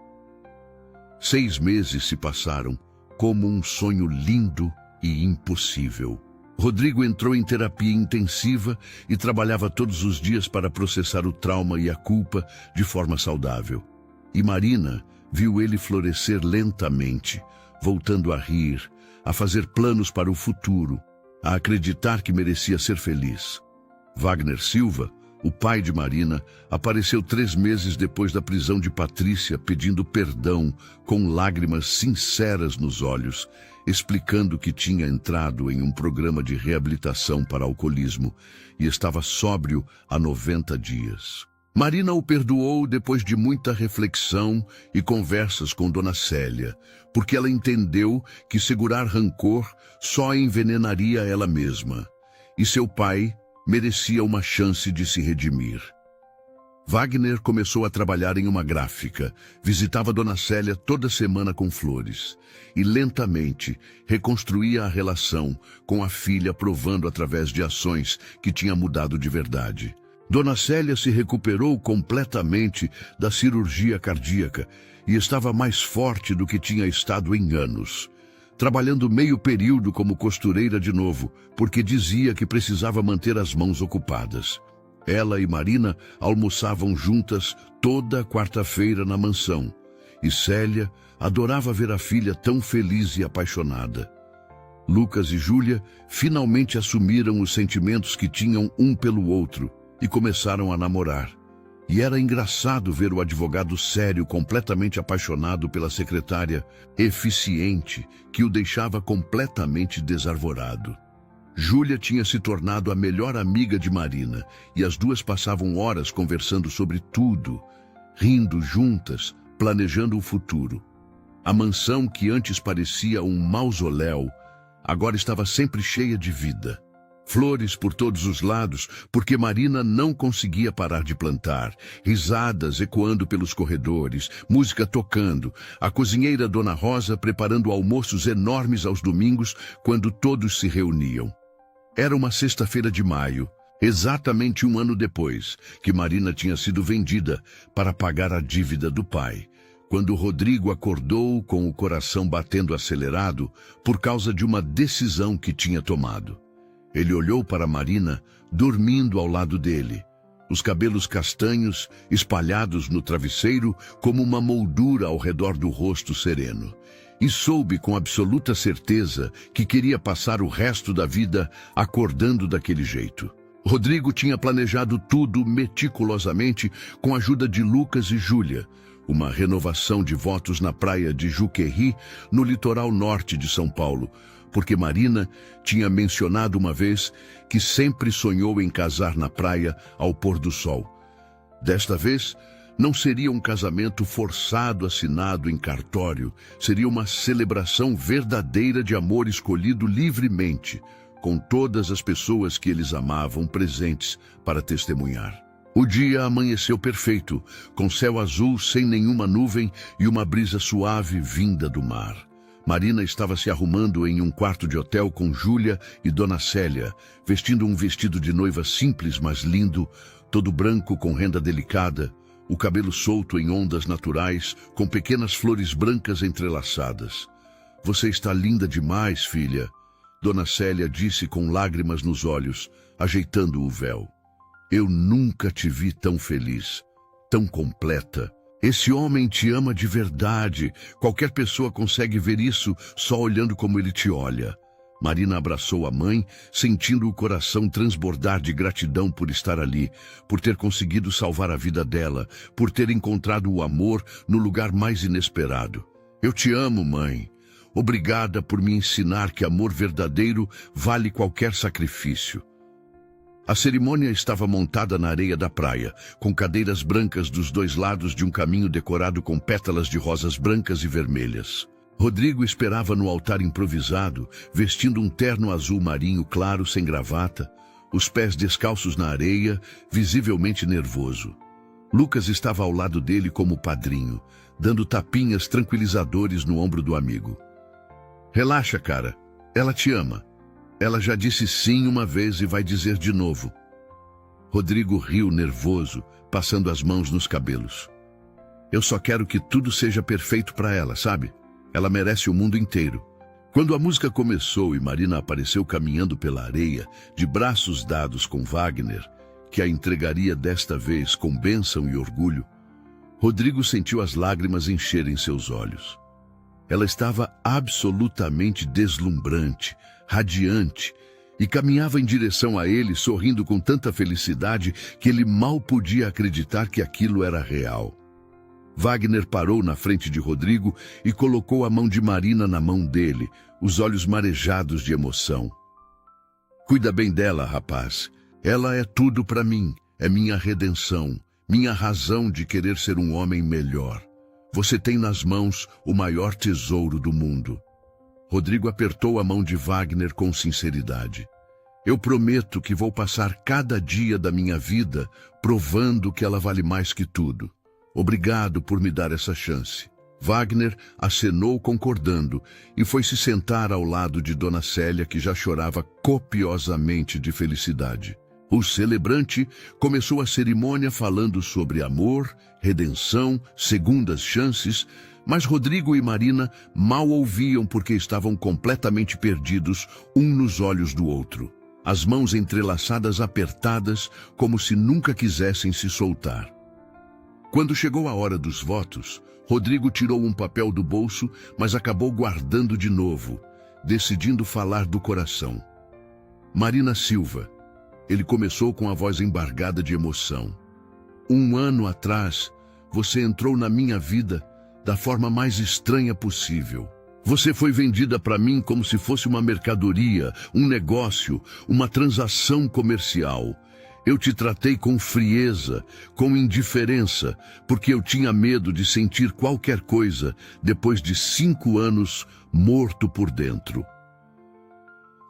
6 meses se passaram, como um sonho lindo e impossível. Rodrigo entrou em terapia intensiva e trabalhava todos os dias para processar o trauma e a culpa de forma saudável. E Marina viu ele florescer lentamente, voltando a rir, a fazer planos para o futuro, a acreditar que merecia ser feliz. Wagner Silva, o pai de Marina, apareceu 3 meses depois da prisão de Patrícia, pedindo perdão, com lágrimas sinceras nos olhos, explicando que tinha entrado em um programa de reabilitação para alcoolismo e estava sóbrio há 90 dias. Marina o perdoou depois de muita reflexão e conversas com Dona Célia, porque ela entendeu que segurar rancor só envenenaria ela mesma, e seu pai merecia uma chance de se redimir. Wagner começou a trabalhar em uma gráfica, visitava Dona Célia toda semana com flores e lentamente reconstruía a relação com a filha, provando através de ações que tinha mudado de verdade. Dona Célia se recuperou completamente da cirurgia cardíaca e estava mais forte do que tinha estado em anos, trabalhando meio período como costureira de novo, porque dizia que precisava manter as mãos ocupadas. Ela e Marina almoçavam juntas toda quarta-feira na mansão, e Célia adorava ver a filha tão feliz e apaixonada. Lucas e Júlia finalmente assumiram os sentimentos que tinham um pelo outro e começaram a namorar. E era engraçado ver o advogado sério completamente apaixonado pela secretária eficiente, que o deixava completamente desarvorado. Júlia tinha se tornado a melhor amiga de Marina, e as duas passavam horas conversando sobre tudo, rindo juntas, planejando o futuro. A mansão, que antes parecia um mausoléu, agora estava sempre cheia de vida. Flores por todos os lados, porque Marina não conseguia parar de plantar, risadas ecoando pelos corredores, música tocando, a cozinheira Dona Rosa preparando almoços enormes aos domingos quando todos se reuniam. Era uma sexta-feira de maio, exatamente 1 ano depois que Marina tinha sido vendida para pagar a dívida do pai, quando Rodrigo acordou com o coração batendo acelerado por causa de uma decisão que tinha tomado. Ele olhou para Marina, dormindo ao lado dele, os cabelos castanhos espalhados no travesseiro como uma moldura ao redor do rosto sereno, e soube com absoluta certeza que queria passar o resto da vida acordando daquele jeito. Rodrigo tinha planejado tudo meticulosamente com a ajuda de Lucas e Júlia, uma renovação de votos na praia de Juquery, no litoral norte de São Paulo, porque Marina tinha mencionado uma vez que sempre sonhou em casar na praia ao pôr do sol. Desta vez, não seria um casamento forçado assinado em cartório, seria uma celebração verdadeira de amor escolhido livremente, com todas as pessoas que eles amavam presentes para testemunhar. O dia amanheceu perfeito, com céu azul sem nenhuma nuvem e uma brisa suave vinda do mar. Marina estava se arrumando em um quarto de hotel com Júlia e Dona Célia, vestindo um vestido de noiva simples, mas lindo, todo branco com renda delicada, o cabelo solto em ondas naturais, com pequenas flores brancas entrelaçadas. Você está linda demais, filha, Dona Célia disse com lágrimas nos olhos, ajeitando o véu. Eu nunca te vi tão feliz, tão completa. Esse homem te ama de verdade. Qualquer pessoa consegue ver isso só olhando como ele te olha. Marina abraçou a mãe, sentindo o coração transbordar de gratidão por estar ali, por ter conseguido salvar a vida dela, por ter encontrado o amor no lugar mais inesperado. Eu te amo, mãe. Obrigada por me ensinar que amor verdadeiro vale qualquer sacrifício. A cerimônia estava montada na areia da praia, com cadeiras brancas dos dois lados de um caminho decorado com pétalas de rosas brancas e vermelhas. Rodrigo esperava no altar improvisado, vestindo um terno azul marinho claro sem gravata, os pés descalços na areia, visivelmente nervoso. Lucas estava ao lado dele como padrinho, dando tapinhas tranquilizadores no ombro do amigo. Relaxa, cara. Ela te ama. Ela já disse sim uma vez e vai dizer de novo. Rodrigo riu nervoso, passando as mãos nos cabelos. Eu só quero que tudo seja perfeito para ela, sabe? Ela merece o mundo inteiro. Quando a música começou e Marina apareceu caminhando pela areia, de braços dados com Wagner, que a entregaria desta vez com bênção e orgulho, Rodrigo sentiu as lágrimas encherem seus olhos. Ela estava absolutamente deslumbrante, radiante, e caminhava em direção a ele, sorrindo com tanta felicidade que ele mal podia acreditar que aquilo era real. Wagner parou na frente de Rodrigo e colocou a mão de Marina na mão dele, os olhos marejados de emoção. Cuida bem dela, rapaz. Ela é tudo para mim, é minha redenção, minha razão de querer ser um homem melhor. Você tem nas mãos o maior tesouro do mundo. Rodrigo apertou a mão de Wagner com sinceridade. Eu prometo que vou passar cada dia da minha vida provando que ela vale mais que tudo. Obrigado por me dar essa chance. Wagner acenou concordando e foi se sentar ao lado de Dona Célia, que já chorava copiosamente de felicidade. O celebrante começou a cerimônia falando sobre amor, redenção, segundas chances, mas Rodrigo e Marina mal ouviam porque estavam completamente perdidos um nos olhos do outro. As mãos entrelaçadas apertadas, como se nunca quisessem se soltar. Quando chegou a hora dos votos, Rodrigo tirou um papel do bolso, mas acabou guardando de novo, decidindo falar do coração. Marina Silva. Ele começou com a voz embargada de emoção. 1 ano atrás, você entrou na minha vida da forma mais estranha possível. Você foi vendida para mim como se fosse uma mercadoria, um negócio, uma transação comercial. Eu te tratei com frieza, com indiferença, porque eu tinha medo de sentir qualquer coisa depois de 5 anos morto por dentro.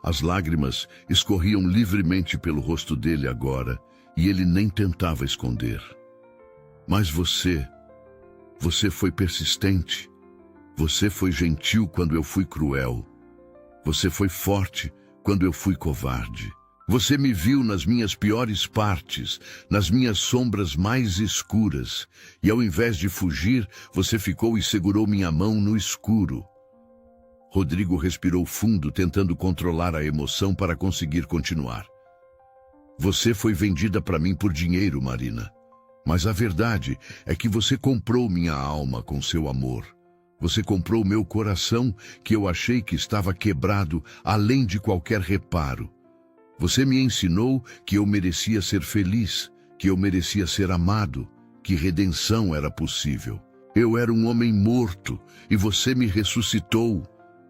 As lágrimas escorriam livremente pelo rosto dele agora, e ele nem tentava esconder. Mas você foi persistente. Você foi gentil quando eu fui cruel. Você foi forte quando eu fui covarde. Você me viu nas minhas piores partes, nas minhas sombras mais escuras, e ao invés de fugir, você ficou e segurou minha mão no escuro. Rodrigo respirou fundo, tentando controlar a emoção para conseguir continuar. Você foi vendida para mim por dinheiro, Marina. Mas a verdade é que você comprou minha alma com seu amor. Você comprou meu coração, que eu achei que estava quebrado além de qualquer reparo. Você me ensinou que eu merecia ser feliz, que eu merecia ser amado, que redenção era possível. Eu era um homem morto e você me ressuscitou.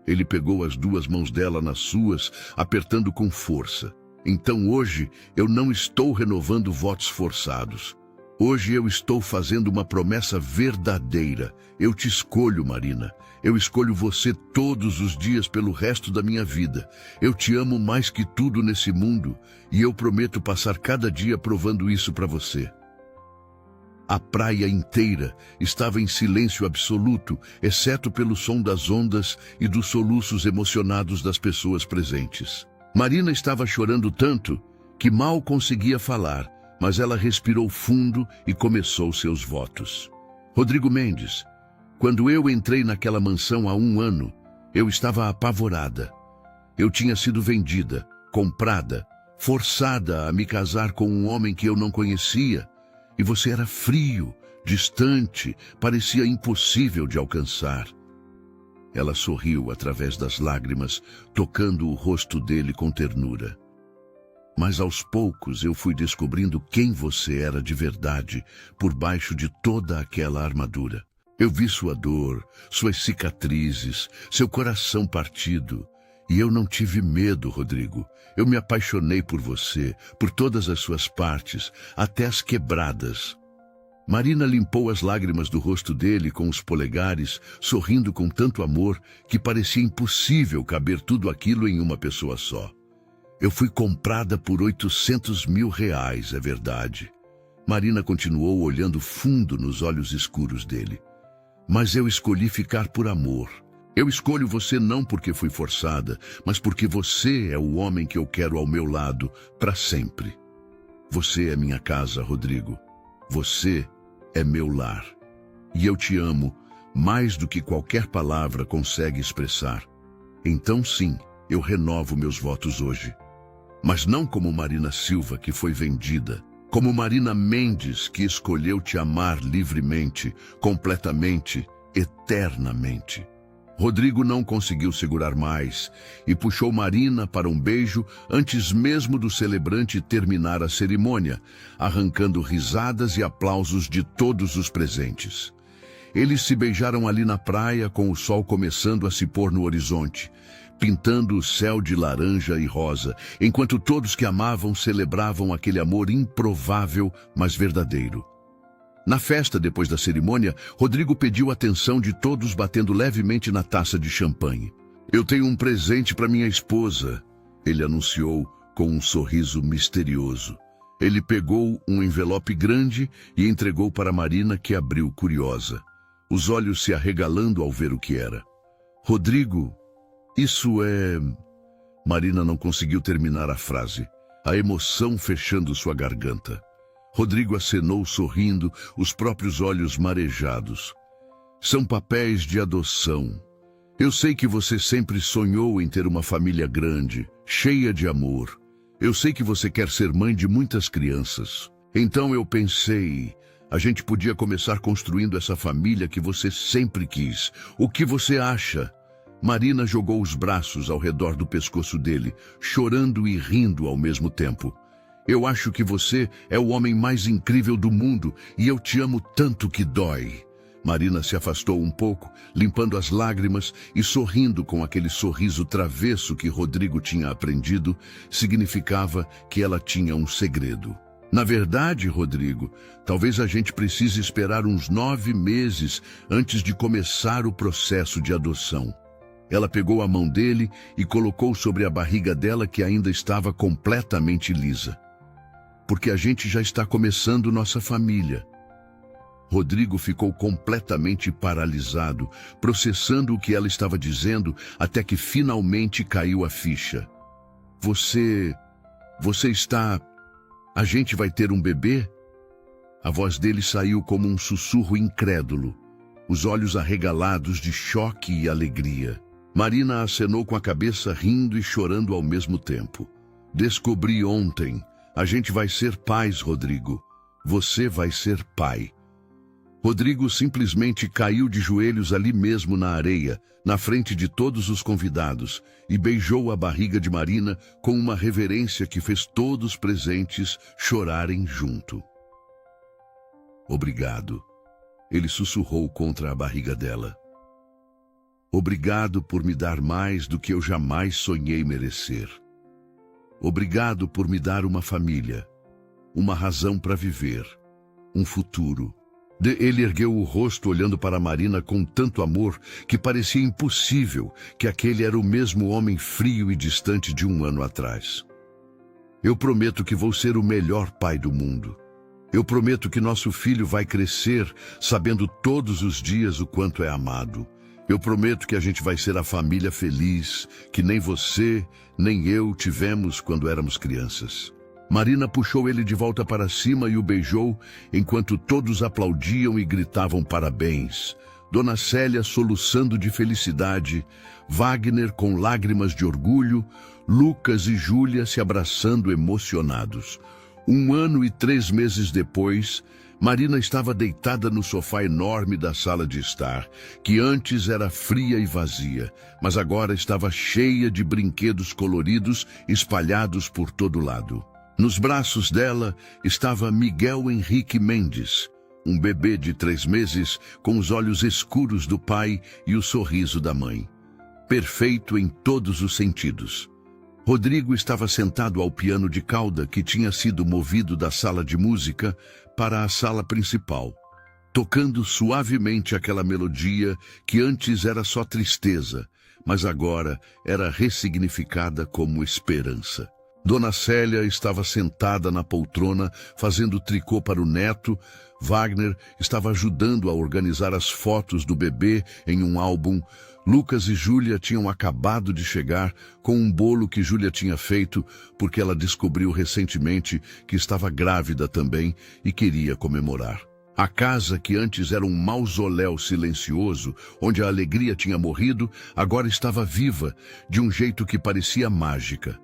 Ele pegou as 2 mãos dela nas suas, apertando com força. Então hoje eu não estou renovando votos forçados. Hoje eu estou fazendo uma promessa verdadeira. Eu te escolho, Marina. Eu escolho você todos os dias pelo resto da minha vida. Eu te amo mais que tudo nesse mundo e eu prometo passar cada dia provando isso para você. A praia inteira estava em silêncio absoluto, exceto pelo som das ondas e dos soluços emocionados das pessoas presentes. Marina estava chorando tanto que mal conseguia falar, Mas ela respirou fundo e começou seus votos. Rodrigo Mendes, quando eu entrei naquela mansão há 1 ano, eu estava apavorada. Eu tinha sido vendida, comprada, forçada a me casar com um homem que eu não conhecia. E você era frio, distante, parecia impossível de alcançar. Ela sorriu através das lágrimas, tocando o rosto dele com ternura. Mas aos poucos eu fui descobrindo quem você era de verdade, por baixo de toda aquela armadura. Eu vi sua dor, suas cicatrizes, seu coração partido. E eu não tive medo, Rodrigo. Eu me apaixonei por você, por todas as suas partes, até as quebradas. Marina limpou as lágrimas do rosto dele com os polegares, sorrindo com tanto amor que parecia impossível caber tudo aquilo em uma pessoa só. Eu fui comprada por 800 mil reais, é verdade. Marina continuou olhando fundo nos olhos escuros dele. Mas eu escolhi ficar por amor. Eu escolho você não porque fui forçada, mas porque você é o homem que eu quero ao meu lado para sempre. Você é minha casa, Rodrigo. Você é meu lar. E eu te amo mais do que qualquer palavra consegue expressar. Então sim, eu renovo meus votos hoje. Mas não como Marina Silva, que foi vendida. Como Marina Mendes, que escolheu te amar livremente, completamente, eternamente. Rodrigo não conseguiu segurar mais e puxou Marina para um beijo antes mesmo do celebrante terminar a cerimônia, arrancando risadas e aplausos de todos os presentes. Eles se beijaram ali na praia com o sol começando a se pôr no horizonte, pintando o céu de laranja e rosa, enquanto todos que amavam celebravam aquele amor improvável, mas verdadeiro. Na festa, depois da cerimônia, Rodrigo pediu a atenção de todos batendo levemente na taça de champanhe. Eu tenho um presente para minha esposa, ele anunciou com um sorriso misterioso. Ele pegou um envelope grande e entregou para Marina, que abriu curiosa, os olhos se arregalando ao ver o que era. Rodrigo, isso é... Marina não conseguiu terminar a frase, a emoção fechando sua garganta. Rodrigo acenou sorrindo, os próprios olhos marejados. São papéis de adoção. Eu sei que você sempre sonhou em ter uma família grande, cheia de amor. Eu sei que você quer ser mãe de muitas crianças. Então eu pensei, a gente podia começar construindo essa família que você sempre quis. O que você acha? Marina jogou os braços ao redor do pescoço dele, chorando e rindo ao mesmo tempo. Eu acho que você é o homem mais incrível do mundo e eu te amo tanto que dói. Marina se afastou um pouco, limpando as lágrimas e sorrindo com aquele sorriso travesso que Rodrigo tinha aprendido, significava que ela tinha um segredo. Na verdade, Rodrigo, talvez a gente precise esperar uns 9 meses antes de começar o processo de adoção. Ela pegou a mão dele e colocou sobre a barriga dela, que ainda estava completamente lisa. Porque a gente já está começando nossa família. Rodrigo ficou completamente paralisado, processando o que ela estava dizendo, até que finalmente caiu a ficha. Você está... A gente vai ter um bebê? A voz dele saiu como um sussurro incrédulo, os olhos arregalados de choque e alegria. Marina acenou com a cabeça, rindo e chorando ao mesmo tempo. Descobri ontem. A gente vai ser pais, Rodrigo. Você vai ser pai. Rodrigo simplesmente caiu de joelhos ali mesmo na areia, na frente de todos os convidados, e beijou a barriga de Marina com uma reverência que fez todos presentes chorarem junto. Obrigado. Ele sussurrou contra a barriga dela. Obrigado por me dar mais do que eu jamais sonhei merecer. Obrigado por me dar uma família, uma razão para viver, um futuro. Ele ergueu o rosto olhando para Marina com tanto amor que parecia impossível que aquele era o mesmo homem frio e distante de 1 ano atrás. Eu prometo que vou ser o melhor pai do mundo. Eu prometo que nosso filho vai crescer sabendo todos os dias o quanto é amado. Eu prometo que a gente vai ser a família feliz, que nem você, nem eu tivemos quando éramos crianças. Marina puxou ele de volta para cima e o beijou, enquanto todos aplaudiam e gritavam parabéns. Dona Célia soluçando de felicidade, Wagner com lágrimas de orgulho, Lucas e Júlia se abraçando emocionados. 1 ano e 3 meses depois, Marina estava deitada no sofá enorme da sala de estar, que antes era fria e vazia, mas agora estava cheia de brinquedos coloridos espalhados por todo lado. Nos braços dela estava Miguel Henrique Mendes, um bebê de 3 meses com os olhos escuros do pai e o sorriso da mãe. Perfeito em todos os sentidos. Rodrigo estava sentado ao piano de cauda que tinha sido movido da sala de música para a sala principal, tocando suavemente aquela melodia que antes era só tristeza, mas agora era ressignificada como esperança. Dona Célia estava sentada na poltrona, fazendo tricô para o neto. Wagner estava ajudando a organizar as fotos do bebê em um álbum. Lucas e Júlia tinham acabado de chegar com um bolo que Júlia tinha feito porque ela descobriu recentemente que estava grávida também e queria comemorar. A casa, que antes era um mausoléu silencioso, onde a alegria tinha morrido, agora estava viva, de um jeito que parecia mágica.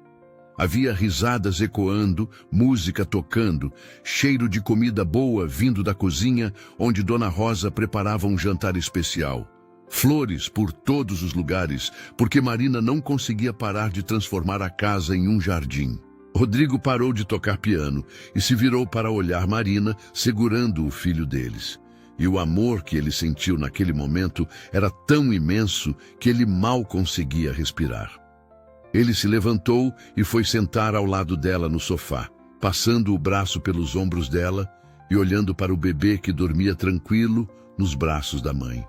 Havia risadas ecoando, música tocando, cheiro de comida boa vindo da cozinha, onde Dona Rosa preparava um jantar especial. Flores por todos os lugares, porque Marina não conseguia parar de transformar a casa em um jardim. Rodrigo parou de tocar piano e se virou para olhar Marina, segurando o filho deles. E o amor que ele sentiu naquele momento era tão imenso que ele mal conseguia respirar. Ele se levantou e foi sentar ao lado dela no sofá, passando o braço pelos ombros dela e olhando para o bebê que dormia tranquilo nos braços da mãe.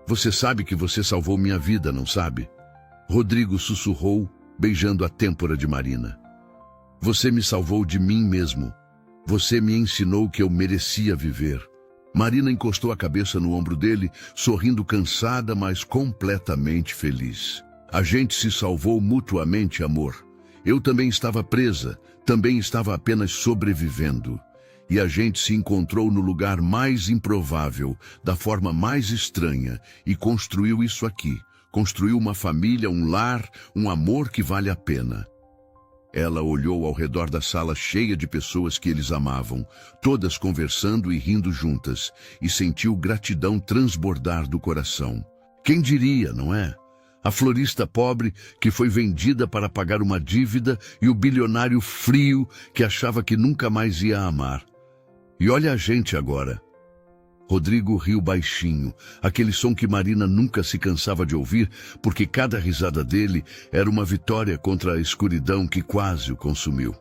"Você sabe que você salvou minha vida, não sabe?" Rodrigo sussurrou, beijando a têmpora de Marina. "Você me salvou de mim mesmo. Você me ensinou que eu merecia viver." Marina encostou a cabeça no ombro dele, sorrindo cansada, mas completamente feliz. "A gente se salvou mutuamente, amor. Eu também estava presa, também estava apenas sobrevivendo. E a gente se encontrou no lugar mais improvável, da forma mais estranha, e construiu isso aqui. Construiu uma família, um lar, um amor que vale a pena." Ela olhou ao redor da sala cheia de pessoas que eles amavam, todas conversando e rindo juntas, e sentiu gratidão transbordar do coração. Quem diria, não é? A florista pobre que foi vendida para pagar uma dívida e o bilionário frio que achava que nunca mais ia amar. E olha a gente agora. Rodrigo riu baixinho, aquele som que Marina nunca se cansava de ouvir, porque cada risada dele era uma vitória contra a escuridão que quase o consumiu.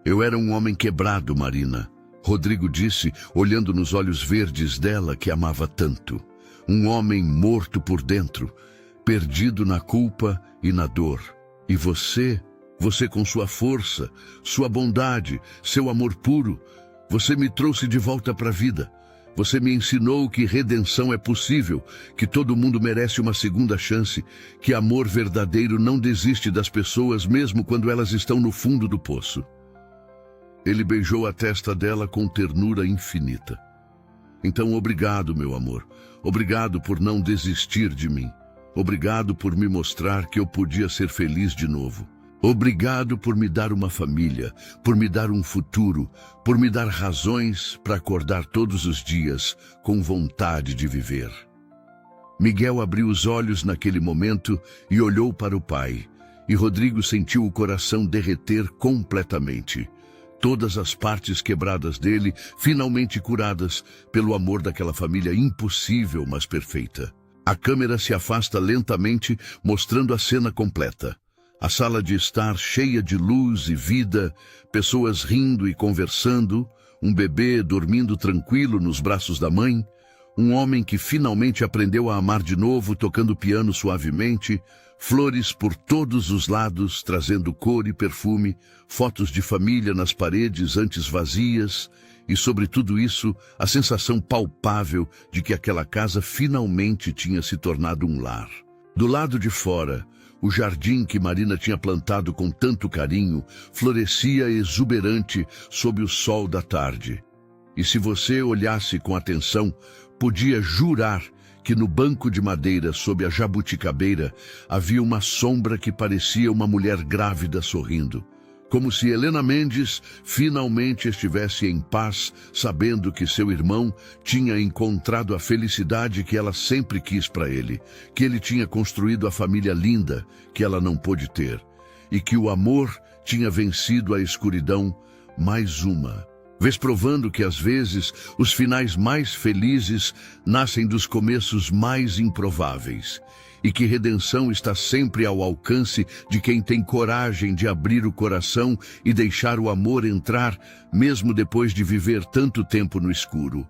"Eu era um homem quebrado, Marina," Rodrigo disse, olhando nos olhos verdes dela que amava tanto. "Um homem morto por dentro, perdido na culpa e na dor. E você com sua força, sua bondade, seu amor puro, você me trouxe de volta para a vida. Você me ensinou que redenção é possível, que todo mundo merece uma segunda chance, que amor verdadeiro não desiste das pessoas mesmo quando elas estão no fundo do poço." Ele beijou a testa dela com ternura infinita. "Então, obrigado, meu amor. Obrigado por não desistir de mim. Obrigado por me mostrar que eu podia ser feliz de novo. Obrigado por me dar uma família, por me dar um futuro, por me dar razões para acordar todos os dias com vontade de viver." Miguel abriu os olhos naquele momento e olhou para o pai, e Rodrigo sentiu o coração derreter completamente. Todas as partes quebradas dele, finalmente curadas pelo amor daquela família impossível, mas perfeita. A câmera se afasta lentamente, mostrando a cena completa. A sala de estar cheia de luz e vida, pessoas rindo e conversando, um bebê dormindo tranquilo nos braços da mãe, um homem que finalmente aprendeu a amar de novo, tocando piano suavemente, flores por todos os lados, trazendo cor e perfume, fotos de família nas paredes antes vazias, e sobre tudo isso, a sensação palpável de que aquela casa finalmente tinha se tornado um lar. Do lado de fora, O jardim que Marina tinha plantado com tanto carinho florescia exuberante sob o sol da tarde. E se você olhasse com atenção, podia jurar que no banco de madeira sob a jabuticabeira havia uma sombra que parecia uma mulher grávida sorrindo. Como se Helena Mendes finalmente estivesse em paz, sabendo que seu irmão tinha encontrado a felicidade que ela sempre quis para ele, que ele tinha construído a família linda que ela não pôde ter, e que o amor tinha vencido a escuridão mais uma vez, provando que às vezes os finais mais felizes nascem dos começos mais improváveis, e que redenção está sempre ao alcance de quem tem coragem de abrir o coração e deixar o amor entrar, mesmo depois de viver tanto tempo no escuro.